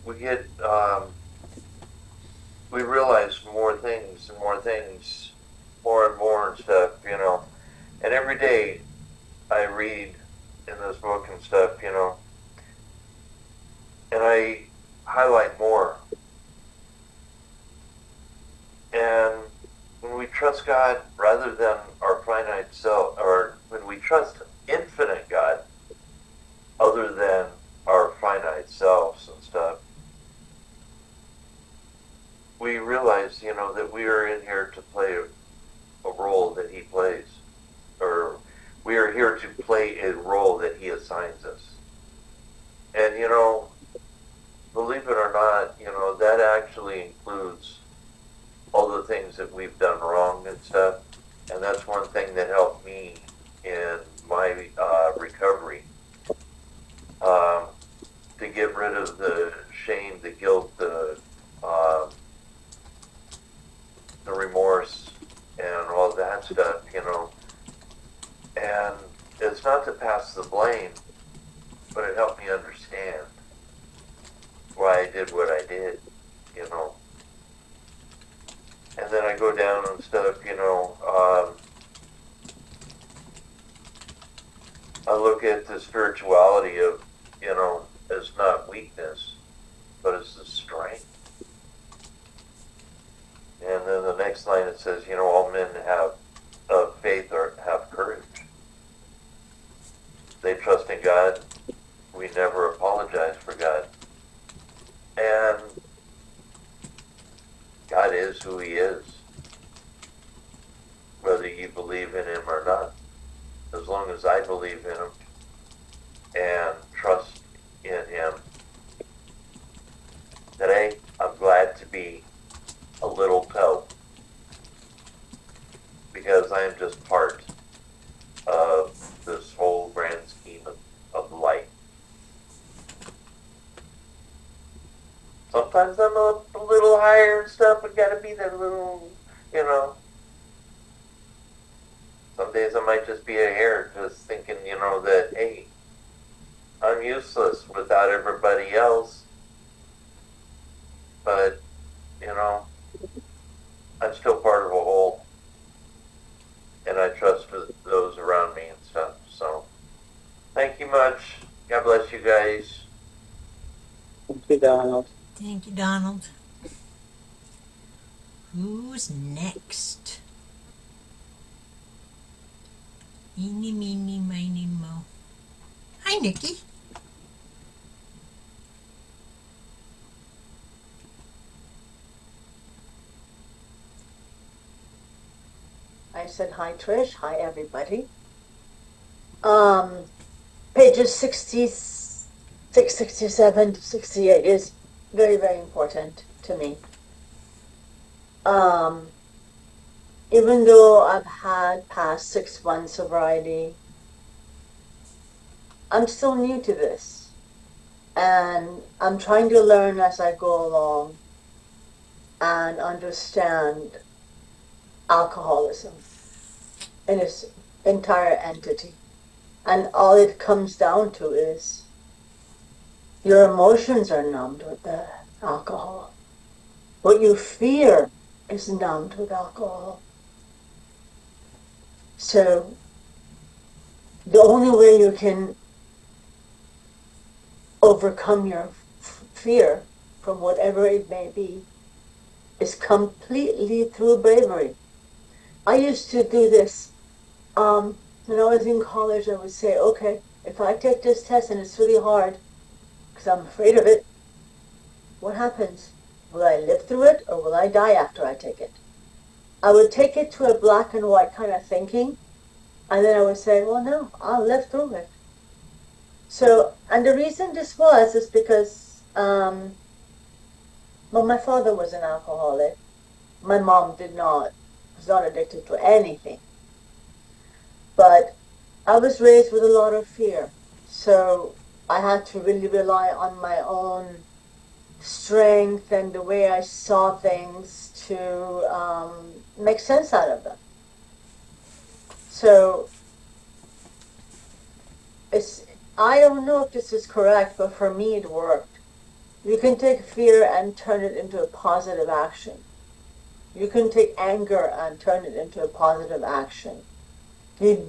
we get we realize more things and more things, more and more and stuff, you know. And every day I read in this book and stuff, you know, and I highlight more. And when we trust God rather than our finite self, or when we trust infinite God other than our finite selves and stuff, we realize, you know, that we are in here to play a role that He plays, or we are here to play a role that He assigns us. And, you know, believe it or not, you know, that actually includes all the things that we've done wrong and stuff. And that's one thing that helped me in my recovery, to get rid of the shame, the guilt, the remorse, and all that stuff, you know. And it's not to pass the blame, but it helped me understand why I did what I did, you know. And then I go down and stuff, you know, I look at the spirituality of, you know, as not weakness, but as the strength. And then the next line it says, you know, all men have faith or have courage. They trust in God. We never apologize for God. And God is who He is, whether you believe in Him or not. As long as I believe in Him and trust in Him, today I'm glad to be a little toe, because I am just part of this whole grand scheme of life. Sometimes I'm a little higher and stuff, but gotta be that little, you know. Some days I might just be a hair, just thinking, you know, that, hey, I'm useless without everybody else. But, you know, I'm still part of a whole. And I trust those around me and stuff. So, thank you much. God bless you guys. Thank you, Donald. Thank you, Donald. Who's next? Eeny, meeny, miny, mo. Hi, Nikki. I said hi, Trish. Hi, everybody. Pages 66, 67 to 68 is very, very important to me. Even though I've had past 6 months sobriety, I'm still new to this. And I'm trying to learn as I go along and understand alcoholism in its entire entity. And all it comes down to is your emotions are numbed with the alcohol. What you fear is numbed with alcohol. So the only way you can overcome your fear from whatever it may be is completely through bravery. I used to do this. When I was in college, I would say, okay, if I take this test and it's really hard, because I'm afraid of it, what happens? Will I live through it or will I die after I take it? I would take it to a black and white kind of thinking, and then I would say, well, no, I'll live through it. So, and the reason this was is because, well, my father was an alcoholic. My mom was not addicted to anything. But I was raised with a lot of fear. So I had to really rely on my own strength and the way I saw things to make sense out of them. So I don't know if this is correct, but for me it worked. You can take fear and turn it into a positive action. You can take anger and turn it into a positive action. You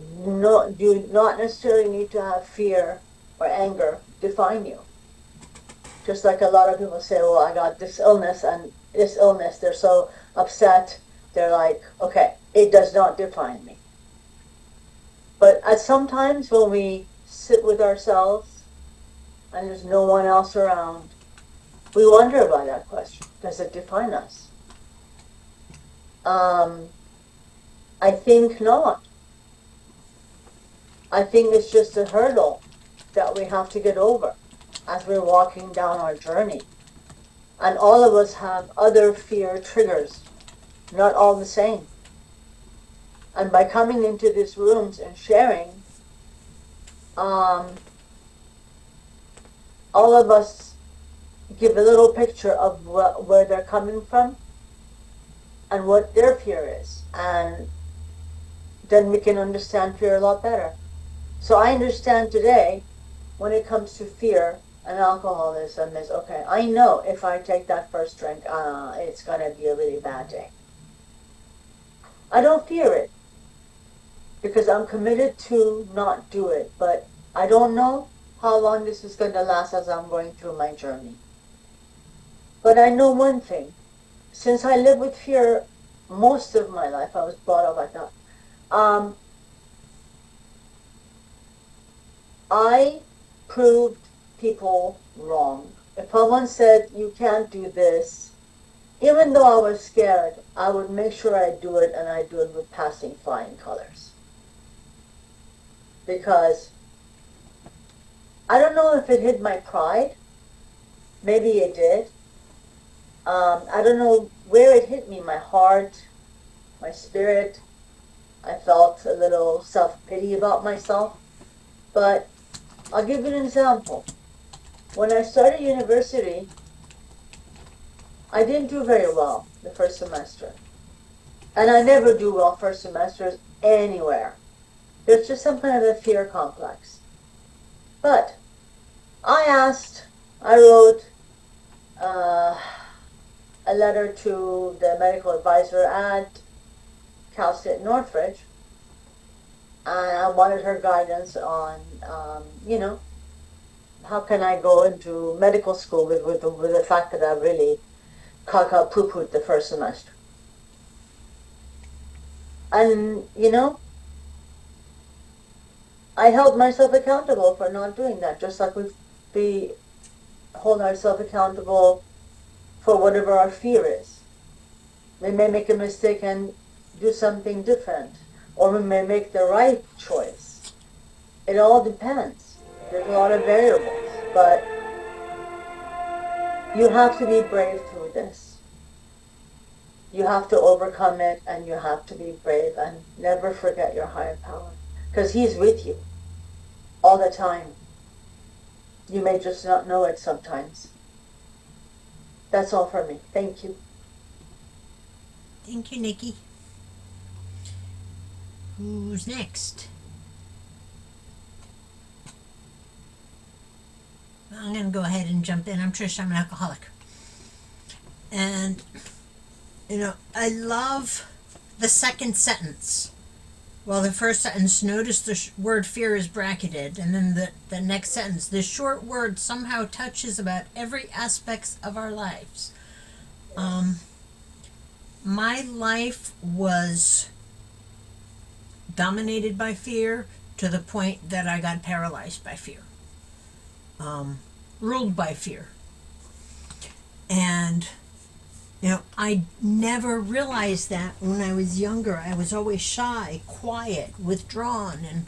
do not necessarily need to have fear or anger define you. Just like a lot of people say, well, I got this illness, and this illness, they're so upset, they're like, okay, it does not define me. But sometimes when we sit with ourselves and there's no one else around, we wonder about that question. Does it define us? I think not. I think it's just a hurdle that we have to get over as we're walking down our journey. And all of us have other fear triggers, not all the same. And by coming into these rooms and sharing, all of us give a little picture of where they're coming from and what their fear is. And then we can understand fear a lot better. So I understand today, when it comes to fear and alcoholism, is okay, I know if I take that first drink, it's going to be a really bad day. I don't fear it, because I'm committed to not do it, but I don't know how long this is going to last as I'm going through my journey. But I know one thing. Since I live with fear most of my life, I was brought up like that, I proved people wrong. If someone said, you can't do this, even though I was scared, I would make sure I do it, and I do it with passing flying colors. Because I don't know if it hit my pride. Maybe it did. I don't know where it hit me, my heart, my spirit. I felt a little self-pity about myself. But I'll give you an example. When I started university, I didn't do very well the first semester. And I never do well first semesters anywhere. There's just some kind of a fear complex. But I wrote a letter to the medical advisor at Cal State Northridge, and I wanted her guidance on, how can I go into medical school with the fact that I really caca poo-pooed the first semester. And, I held myself accountable for not doing that, just like we hold ourselves accountable for whatever our fear is. We may make a mistake and do something different, or we may make the right choice. It all depends. There's a lot of variables, but you have to be brave through this. You have to overcome it, and you have to be brave, and never forget your higher power, because he's with you all the time. You may just not know it sometimes. That's all for me. Thank you. Thank you, Nikki. Who's next? I'm going to go ahead and jump in. I'm Trish. I'm an alcoholic. And, I love the second sentence. Well, the first sentence, notice the word fear is bracketed. And then the next sentence, this short word somehow touches about every aspect of our lives. My life was dominated by fear to the point that I got paralyzed by fear. Ruled by fear. And, I never realized that when I was younger. I was always shy, quiet, withdrawn, and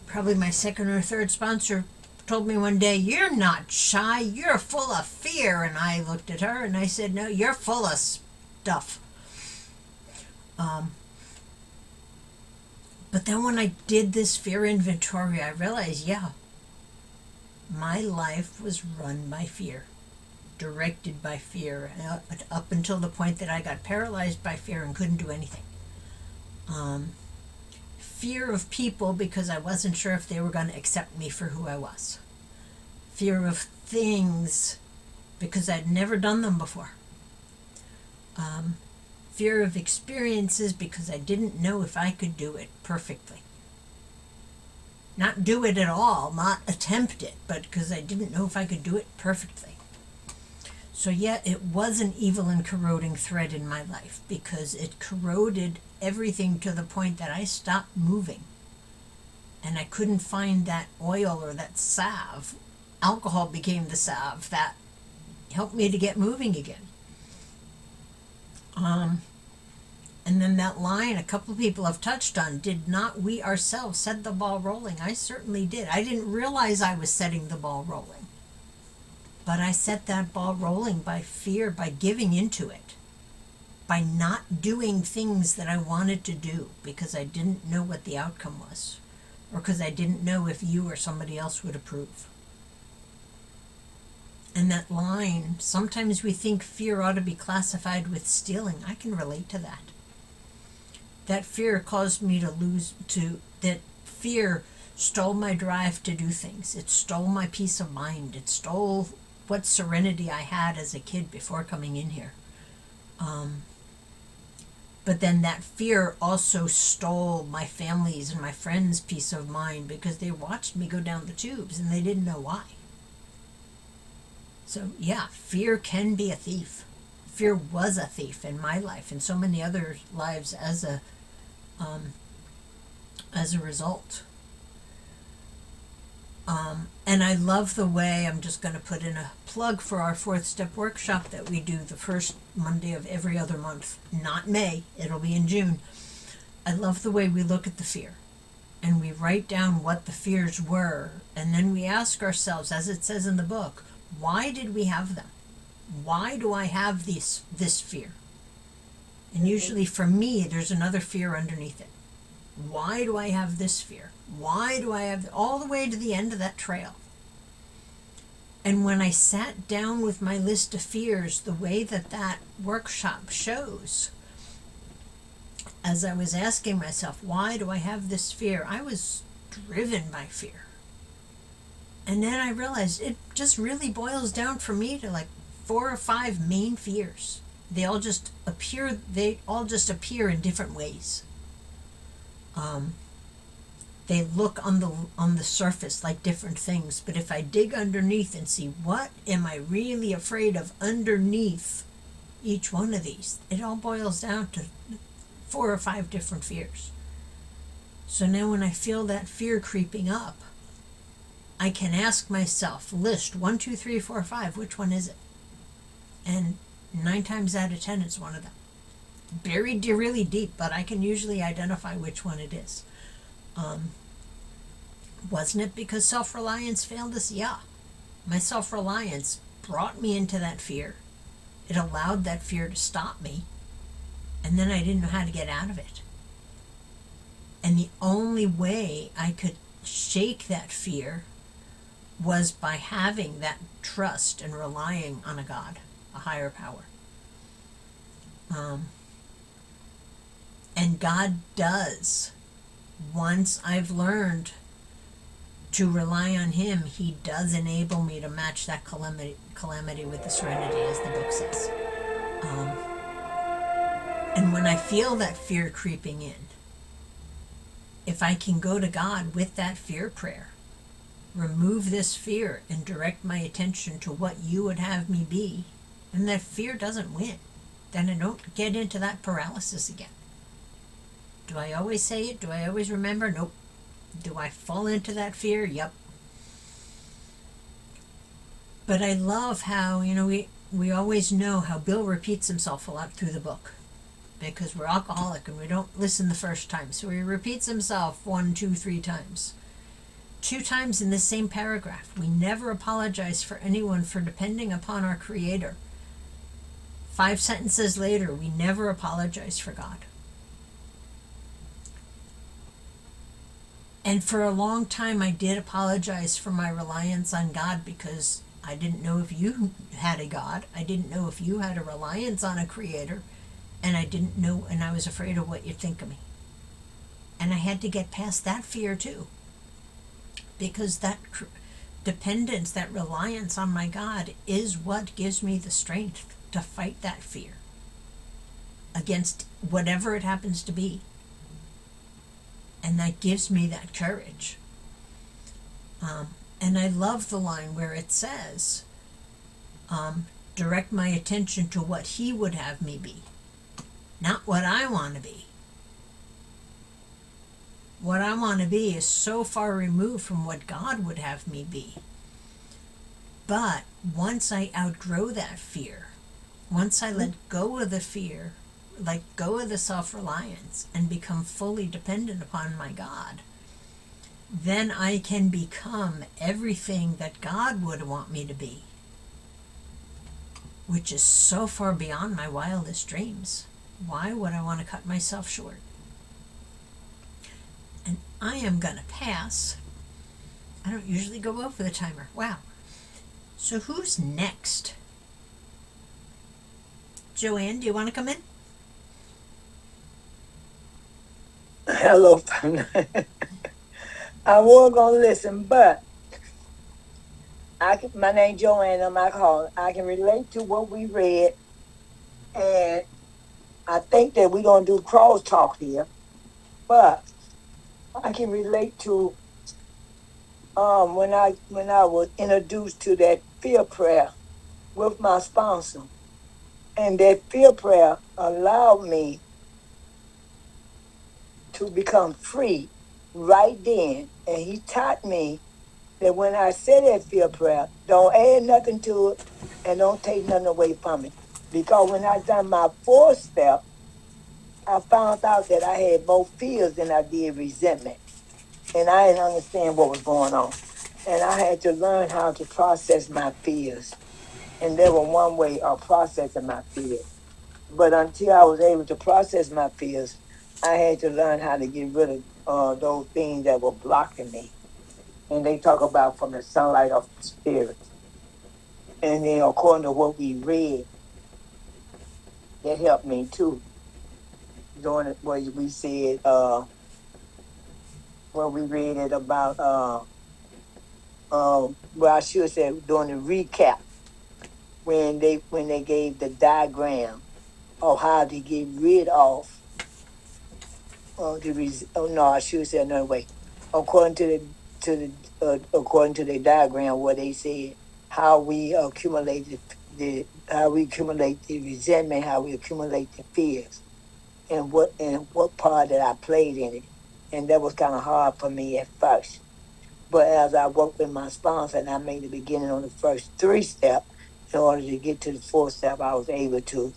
probably my second or third sponsor told me one day, "You're not shy, you're full of fear." And I looked at her and I said, "No, you're full of stuff." But then when I did this fear inventory, I realized, my life was run by fear, directed by fear, up until the point that I got paralyzed by fear and couldn't do anything. Fear of people because I wasn't sure if they were going to accept me for who I was. Fear of things because I'd never done them before. Fear of experiences because I didn't know if I could do it perfectly. Not do it at all, not attempt it, but because I didn't know if I could do it perfectly. So yeah, it was an evil and corroding thread in my life because it corroded everything to the point that I stopped moving. And I couldn't find that oil or that salve. Alcohol became the salve that helped me to get moving again. And then that line a couple of people have touched on, did not we ourselves set the ball rolling? I certainly did. I didn't realize I was setting the ball rolling. But I set that ball rolling by fear, by giving into it, by not doing things that I wanted to do because I didn't know what the outcome was, or because I didn't know if you or somebody else would approve. And that line, sometimes we think fear ought to be classified with stealing. I can relate to that. That fear caused me that fear stole my drive to do things. It stole my peace of mind. It stole what serenity I had as a kid before coming in here. But then that fear also stole my family's and my friends' peace of mind because they watched me go down the tubes and they didn't know why. So yeah, fear can be a thief. Fear was a thief in my life and so many other lives as a result. And I love the way, I'm just going to put in a plug for our 4th Step workshop that we do the first Monday of every other month. Not May, it'll be in June. I love the way we look at the fear. And we write down what the fears were. And then we ask ourselves, as it says in the book, why did we have them? Why do I have this fear? And usually for me, there's another fear underneath it. Why do I have this fear? Why do I have all the way to the end of that trail? And when I sat down with my list of fears, the way that workshop shows, as I was asking myself, why do I have this fear? I was driven by fear. And then I realized it just really boils down for me to like 4 or 5 main fears. They all just appear in different ways. They look on the surface like different things, but if I dig underneath and see what am I really afraid of underneath each one of these, it all boils down to 4 or 5 different fears. So now when I feel that fear creeping up, I can ask myself, list 1, 2, 3, 4, 5, which one is it? And 9 times out of 10, it's one of them. Buried really deep, but I can usually identify which one it is. Wasn't it because self-reliance failed us? Yeah. My self-reliance brought me into that fear. It allowed that fear to stop me. And then I didn't know how to get out of it. And the only way I could shake that fear was by having that trust and relying on a God, a higher power. And God does. Once I've learned to rely on Him, He does enable me to match that calamity with the serenity, as the book says. And when I feel that fear creeping in, if I can go to God with that fear prayer, remove this fear and direct my attention to what you would have me be, and that fear doesn't win, then I don't get into that paralysis again. Do I always say it? Do I always remember? Nope. Do I fall into that fear? Yep. But I love how, we always know how Bill repeats himself a lot through the book, because we're alcoholic and we don't listen the first time. So he repeats himself 1, 2, 3 times. 2 times in the same paragraph. We never apologize for anyone for depending upon our Creator. 5 sentences later, we never apologize for God. And for a long time, I did apologize for my reliance on God because I didn't know if you had a God. I didn't know if you had a reliance on a Creator. And I didn't know, and I was afraid of what you'd think of me. And I had to get past that fear too. Because that dependence, that reliance on my God is what gives me the strength to fight that fear against whatever it happens to be. And that gives me that courage. And I love the line where it says, direct my attention to what He would have me be, not what I want to be. What I want to be is so far removed from what God would have me be. But once I outgrow that fear, once I let go of the fear, let go of the self-reliance, and become fully dependent upon my God, then I can become everything that God would want me to be, which is so far beyond my wildest dreams. Why would I want to cut myself short? And I am going to pass. I don't usually go over the timer. Wow. So who's next? Joanne, do you want to come in? Hello. I was gonna listen, but my name Joanne. I'm alcoholic. I can relate to what we read, and I think that we're gonna do crosstalk here. But I can relate to when I was introduced to that fear prayer with my sponsor, and that fear prayer allowed me to become free right then. And he taught me that when I said that fear prayer, don't add nothing to it and don't take nothing away from it. Because when I done my fourth step, I found out that I had more fears than I did resentment. And I didn't understand what was going on. And I had to learn how to process my fears. And there was one way of processing my fears. But until I was able to process my fears, I had to learn how to get rid of those things that were blocking me. And they talk about from the sunlight of the spirit. And then according to what we read, that helped me too. During it, where we said, where we read it about, well, I should say during the recap, when they gave the diagram of how to get rid of no, I should say another way. According according to the diagram, where they said how we accumulate the resentment, how we accumulate the fears, and what part that I played in it, and that was kind of hard for me at first. But as I worked with my sponsor and I made the beginning on the first 3 steps, in order to get to the 4th step, I was able to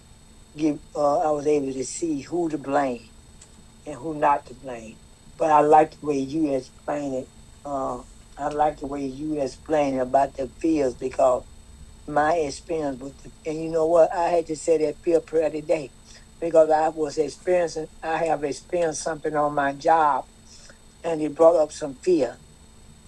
see who to blame and who not to blame. But I like the way you explain it. I like the way you explain about the fears, because my experience with and you know what? I had to say that fear prayer today, because I have experienced something on my job, and it brought up some fear.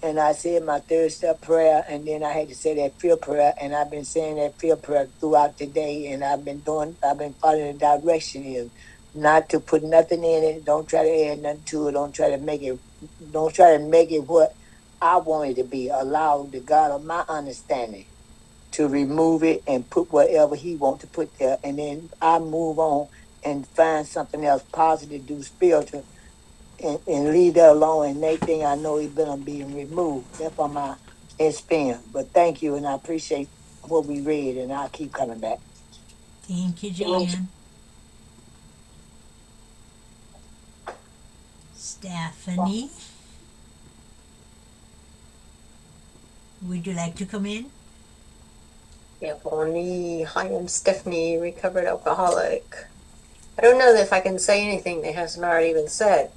And I said my 3rd step prayer, and then I had to say that fear prayer, and I've been saying that fear prayer throughout the day, and I've been following the direction is not to put nothing in it. Don't try to add nothing to it. Don't try to make it what I want it to be. Allow the God of my understanding to remove it and put whatever He wants to put there, and then I move on and find something else positive, do spiritual, and leave that alone. And next thing I know, it's been being removed. That's from my experience. But thank you, and I appreciate what we read, and I'll keep coming back. Thank you, Joanne. Stephanie, would you like to come in? Stephanie. Hi, I'm Stephanie, recovered alcoholic. I don't know if I can say anything that hasn't already been said.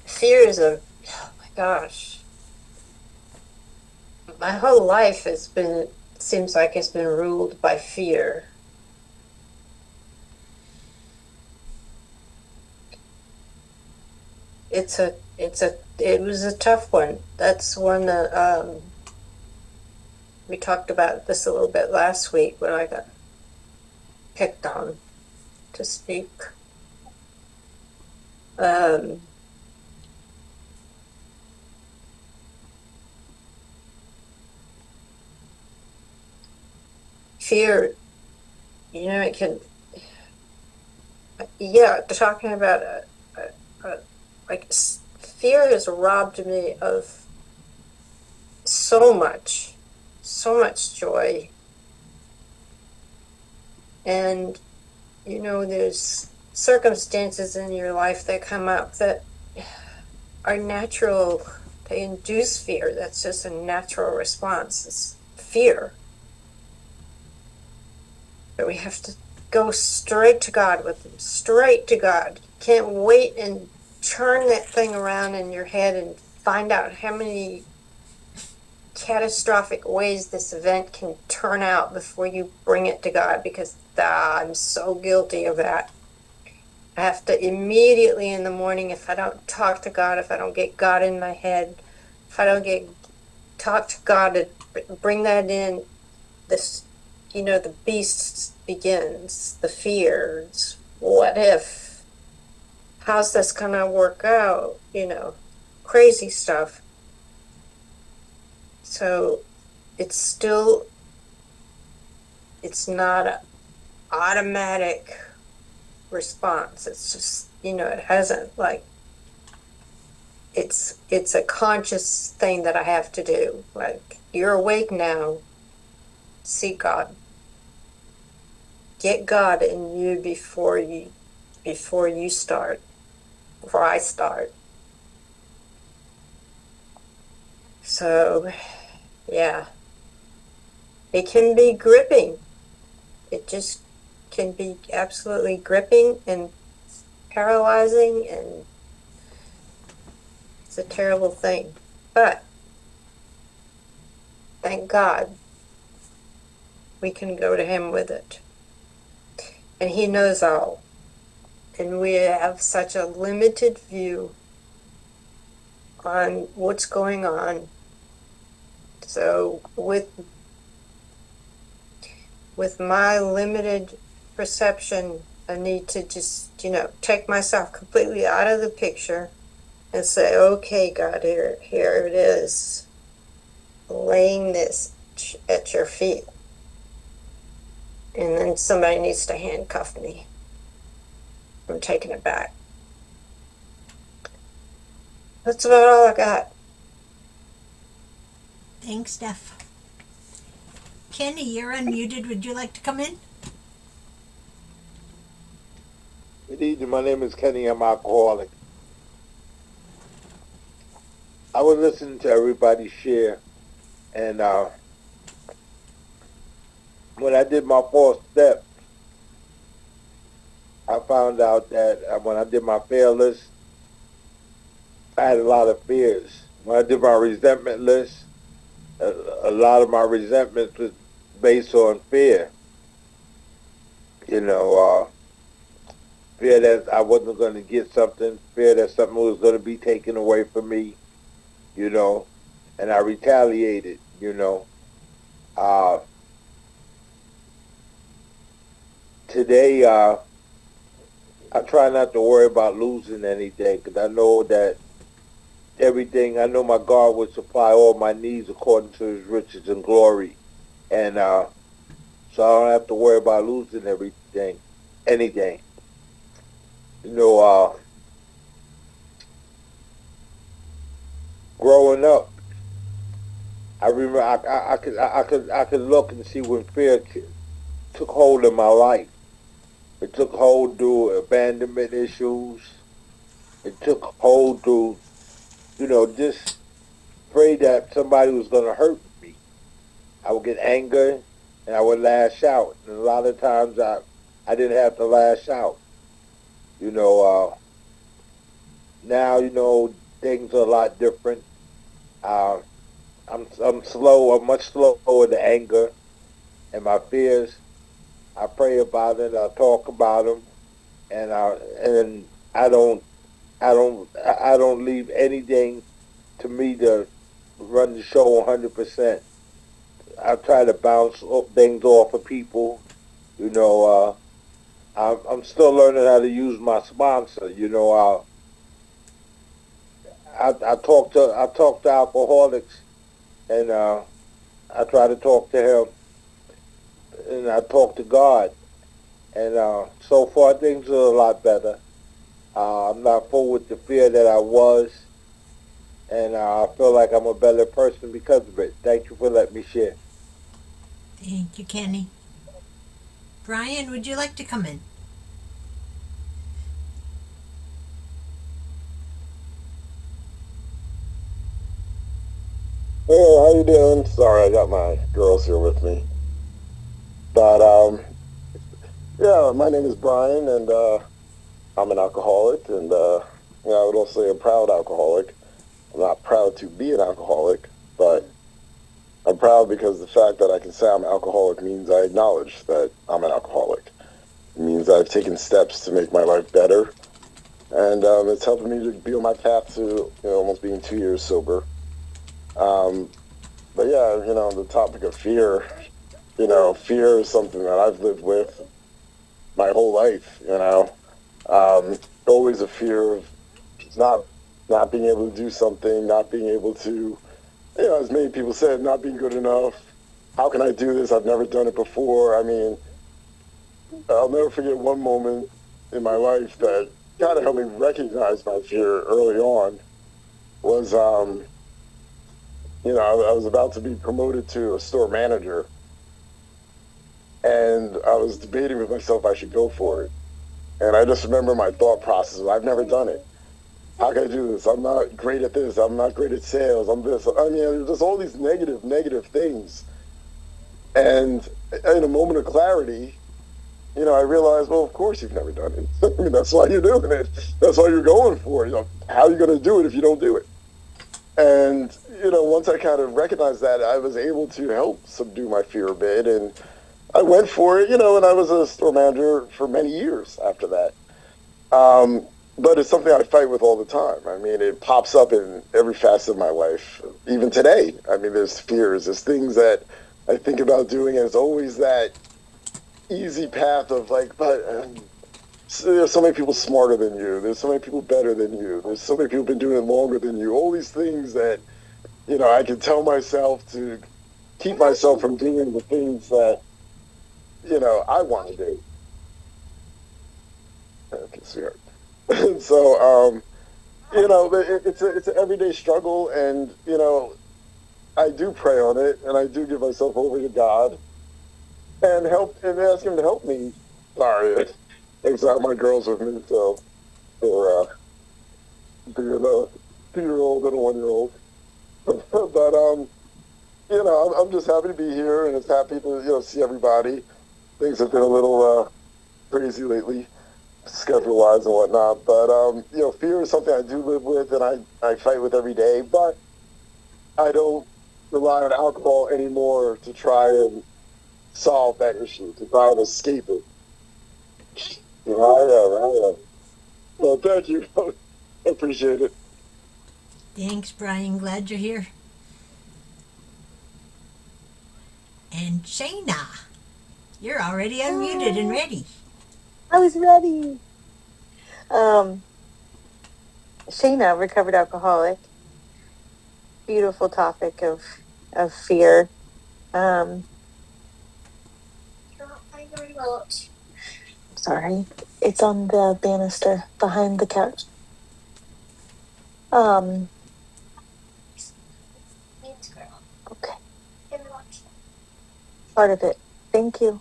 Fear is oh my gosh. My whole life seems like it's been ruled by fear. It was a tough one. That's one that, we talked about this a little bit last week when I got picked on to speak. Fear, it can, yeah, talking about like fear has robbed me of so much joy. And, there's circumstances in your life that come up that are natural. They induce fear. That's just a natural response. It's fear. But we have to go straight to God with them, straight to God. You can't wait and turn that thing around in your head and find out how many catastrophic ways this event can turn out before you bring it to God, because I'm so guilty of that. I have to immediately in the morning, if I don't talk to God, if I don't get God in my head, if I don't talk to God to bring that in, this, the beast begins, the fears. What if? How's this gonna work out? Crazy stuff. So it's not an automatic response. It's just, it hasn't, like, it's a conscious thing that I have to do. Like, you're awake now, seek God. Get God in you before I start. So, yeah. It can be gripping. It just can be absolutely gripping and paralyzing, and it's a terrible thing. But thank God we can go to Him with it. And He knows all. And we have such a limited view on what's going on. So with my limited perception, I need to just, take myself completely out of the picture and say, okay, God, here it is, laying this at your feet. And then somebody needs to handcuff me. I'm taking it back. That's about all I got. Thanks, Steph. Kenny, you're unmuted. Would you like to come in? Good evening. My name is Kenny. I'm alcoholic. I was listening to everybody share, and when I did my 4 steps, I found out that when I did my fear list, I had a lot of fears. When I did my resentment list, a lot of my resentments was based on fear. Fear that I wasn't going to get something, fear that something was going to be taken away from me, and I retaliated, Today, I try not to worry about losing anything, because I know that I know my God would supply all my needs according to His riches and glory. And so I don't have to worry about losing anything. Growing up, I remember I could look and see when fear took hold of my life. It took hold through abandonment issues. It took hold through, just afraid that somebody was going to hurt me. I would get angry and I would lash out. And a lot of times I didn't have to lash out. Now, things are a lot different. I'm much slower to anger and my fears. I pray about it. I talk about them, and I don't leave anything to me to run the show 100%. I try to bounce things off of people. I'm still learning how to use my sponsor. I talk to alcoholics, and I try to talk to him, and I talk to God, and so far things are a lot better. I'm not full with the fear that I was, and I feel like I'm a better person because of it. Thank you for letting me share. Thank you, Kenny. Brian, would you like to come in? Hey, how you doing? Sorry, I got my girls here with me. But yeah, my name is Brian, and I'm an alcoholic, and I would also say a proud alcoholic. I'm not proud to be an alcoholic, but I'm proud because the fact that I can say I'm an alcoholic means I acknowledge that I'm an alcoholic. It means I've taken steps to make my life better, and it's helping me to be on my path to almost being 2 years sober. Um, but yeah, the topic of fear. Fear is something that I've lived with my whole life. Always a fear of not not being able to do something, not being able to, as many people said, not being good enough. How can I do this? I've never done it before. I mean, I'll never forget one moment in my life that kind of helped me recognize my fear early on. Was I was about to be promoted to a store manager, and I was debating with myself if I should go for it. And I just remember my thought process. I've never done it. How can I do this? I'm not great at this. I'm not great at sales. I'm this. I mean, there's just all these negative things. And in a moment of clarity, I realized, well, of course you've never done it. I mean, that's why you're doing it. That's why you're going for it. How are you going to do it if you don't do it? And, once I kind of recognized that, I was able to help subdue my fear a bit. And I went for it, and I was a store manager for many years after that. But it's something I fight with all the time. I mean, it pops up in every facet of my life, even today. I mean, there's fears, there's things that I think about doing, and it's always that easy path of like, but there's so many people smarter than you. There's so many people better than you. There's so many people been doing it longer than you. All these things that, I can tell myself to keep myself from doing the things that, I want to do. Okay, sweetheart. And so, it's an everyday struggle, and I do pray on it, and I do give myself over to God and ask Him to help me. Sorry, it's not my girls with me, so they're being a 2-year-old and a 1-year-old. But I'm just happy to be here, and it's happy to see everybody. Things have been a little crazy lately, schedule wise and whatnot. But fear is something I do live with, and I fight with every day. But I don't rely on alcohol anymore to try and solve that issue, to try and escape it. I am. Well, thank you. I appreciate it. Thanks, Brian. Glad you're here. And Shayna, you're already unmuted and ready. I was ready. Shayna, recovered alcoholic. Beautiful topic of fear. Sorry, it's on the banister behind the couch. Okay. Part of it. Thank you.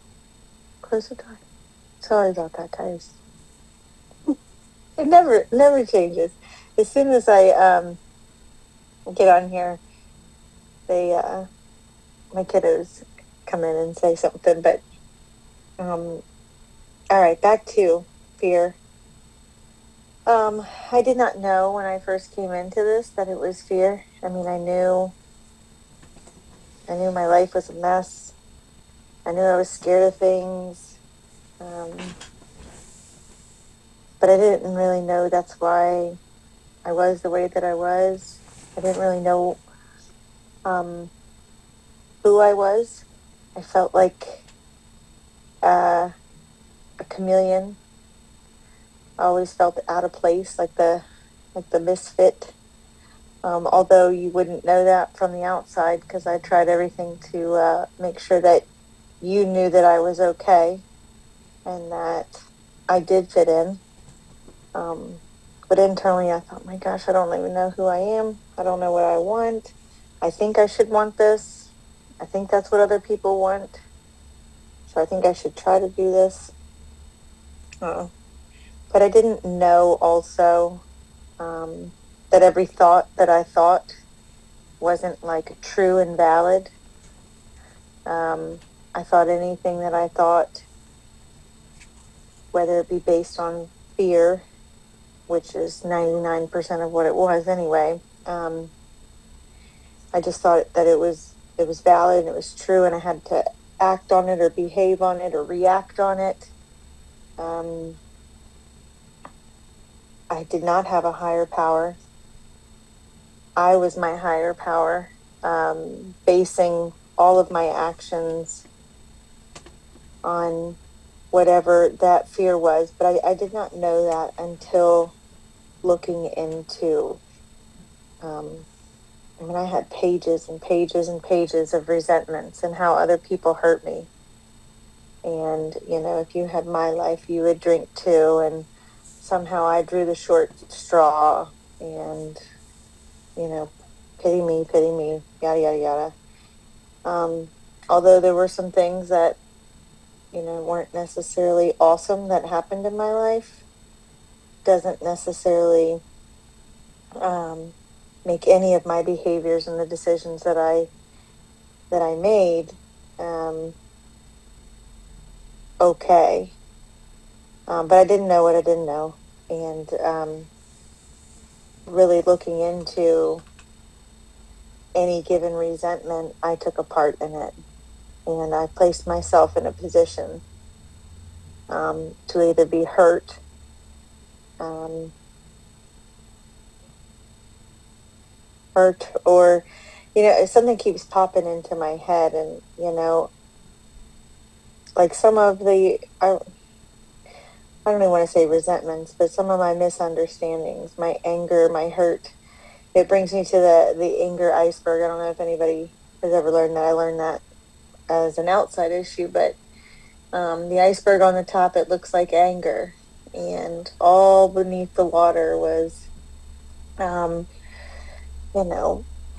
Close the door. Sorry about that, guys. It never changes. As soon as I get on here, they my kiddos come in and say something. But all right, back to fear. I did not know when I first came into this that it was fear. I mean, I knew my life was a mess. I knew I was scared of things. But I didn't really know that's why I was the way that I was. I didn't really know who I was. I felt like a chameleon. I always felt out of place, like the misfit. Although you wouldn't know that from the outside, because I tried everything to make sure that you knew that I was okay and that I did fit in. But internally, I thought, my gosh, I don't even know who I am. I don't know what I want. I think I should want this. I think that's what other people want. So I think I should try to do this. But I didn't know also that every thought that I thought wasn't like true and valid. I thought anything that I thought, whether it be based on fear, which is 99% of what it was anyway, I just thought that it was valid and it was true, and I had to act on it or behave on it or react on it. I did not have a higher power. I was my higher power, basing all of my actions on whatever that fear was. But I did not know that until looking into, I had pages and pages and pages of resentments and how other people hurt me. And, if you had my life, you would drink too. And somehow I drew the short straw and, pity me, yada, yada, yada. Although there were some things that, weren't necessarily awesome that happened in my life, doesn't necessarily make any of my behaviors and the decisions that I made okay. But I didn't know what I didn't know. And really looking into any given resentment, I took a part in it. And I placed myself in a position to either be hurt, or, something keeps popping into my head. And, like some of I don't even want to say resentments, but some of my misunderstandings, my anger, my hurt, it brings me to the anger iceberg. I don't know if anybody has ever learned that. I learned that as an outside issue, but the iceberg on the top, it looks like anger, and all beneath the water was,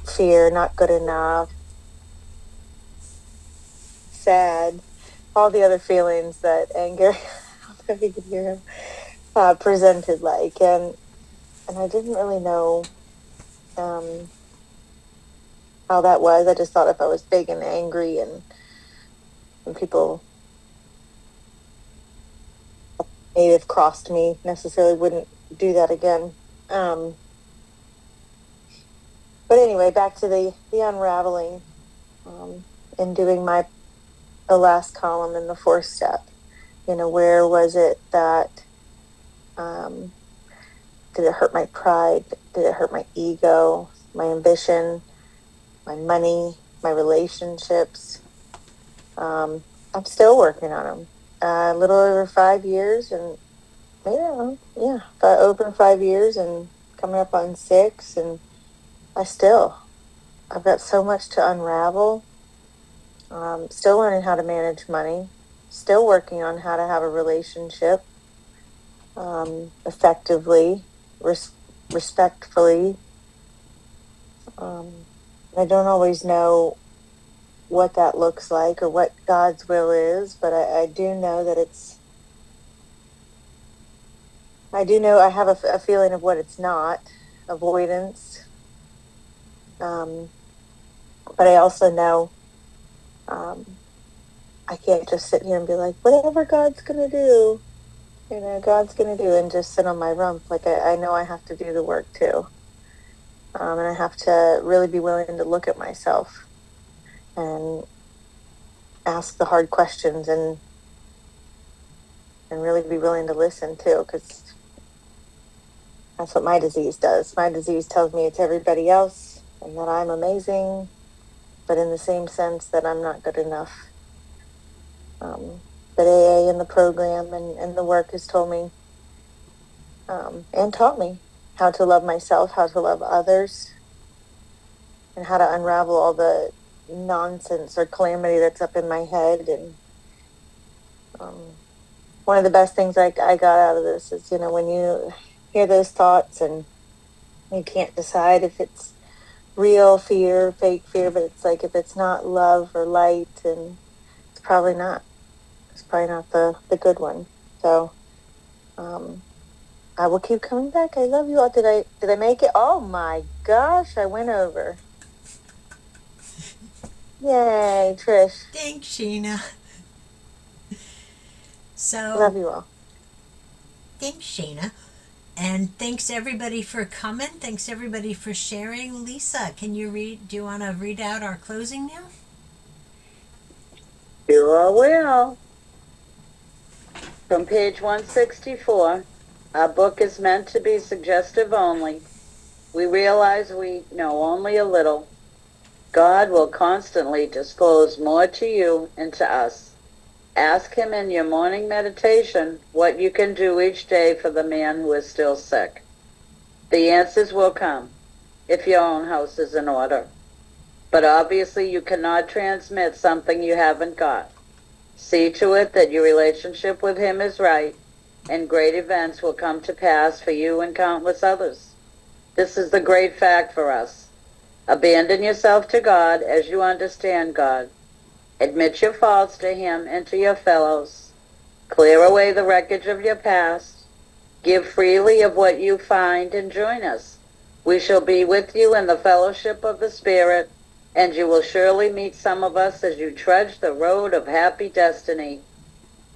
fear, not good enough, sad, all the other feelings that anger, I don't know if you could hear him, presented like, and I didn't really know how that was. I just thought if I was big and angry and people may have crossed me, necessarily wouldn't do that again. But anyway, back to the unraveling, and doing the last column in the fourth step. Where was it that, did it hurt my pride? Did it hurt my ego, my ambition, my money, my relationships? I'm still working on them. A little over 5 years, and over 5 years and coming up on 6, and I've got so much to unravel. Still learning how to manage money, still working on how to have a relationship effectively, respectfully. I don't always know what that looks like or what God's will is, but I do know that I have a feeling of what it's not, avoidance. But I also know I can't just sit here and be like, whatever God's going to do, God's going to do, and just sit on my rump. Like, I know I have to do the work too. And I have to really be willing to look at myself and ask the hard questions and really be willing to listen too, because that's what my disease does. My disease tells me it's everybody else and that I'm amazing, but in the same sense that I'm not good enough. But AA and the program and the work has told me and taught me how to love myself, how to love others, and how to unravel all the nonsense or calamity that's up in my head. And one of the best things I got out of this is, when you hear those thoughts and you can't decide if it's real fear, fake fear, but it's like if it's not love or light, and it's probably not. It's probably not the good one. So I will keep coming back. I love you all. Did I make it? Oh my gosh, I went over. Yay, Trish. Thanks, Sheena. So Love you all. thanks, Sheena. And thanks everybody for coming. Thanks everybody for sharing. Lisa, do you want to read out our closing now? Sure will. From page 164, our book is meant to be suggestive only. We realize we know only a little. God will constantly disclose more to you and to us. Ask him in your morning meditation what you can do each day for the man who is still sick. The answers will come if your own house is in order. But obviously you cannot transmit something you haven't got. See to it that your relationship with him is right, and great events will come to pass for you and countless others. This is the great fact for us. Abandon yourself to God as you understand God. Admit your faults to him and to your fellows. Clear away the wreckage of your past. Give freely of what you find and join us. We shall be with you in the fellowship of the Spirit, and you will surely meet some of us as you trudge the road of happy destiny.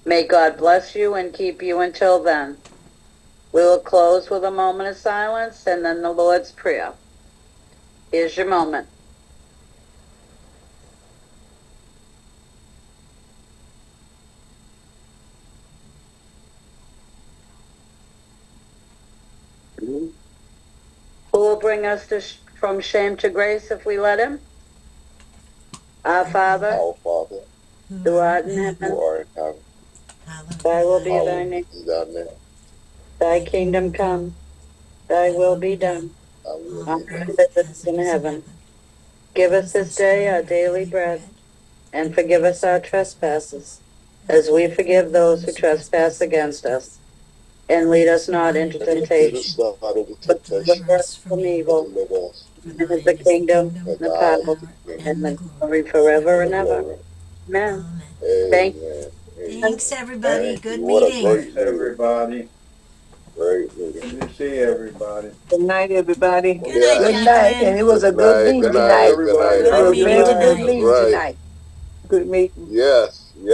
May God bless you and keep you until then. We will close with a moment of silence and then the Lord's Prayer. Here's your moment. Who will bring us from shame to grace if we let him? Our Father, Our Father, who art in heaven, who art in heaven, thy will be thy hallowed name. be thy name. Thy kingdom come, thy will be done, Thy will on be done. earth as it is in heaven. Give us this day our daily bread, and forgive us our trespasses, as we forgive those who trespass against us. And lead us not into And lead temptation, us not into but temptation, deliver us from but evil. deliver us. And is the kingdom, And the thine power, is the kingdom, and the glory forever and and the ever. glory. Amen. Thank Amen. Amen. Thanks everybody. Thank Good you. What a meeting. great Thanks, meeting. everybody. Great meeting. Good to see everybody. Good night, everybody. Good night, Good night. And Jacqueline. it was a good Good meeting night, tonight. everybody. It was Good a meeting very good tonight. That's meeting right. tonight. Good meeting. Yes. Yes.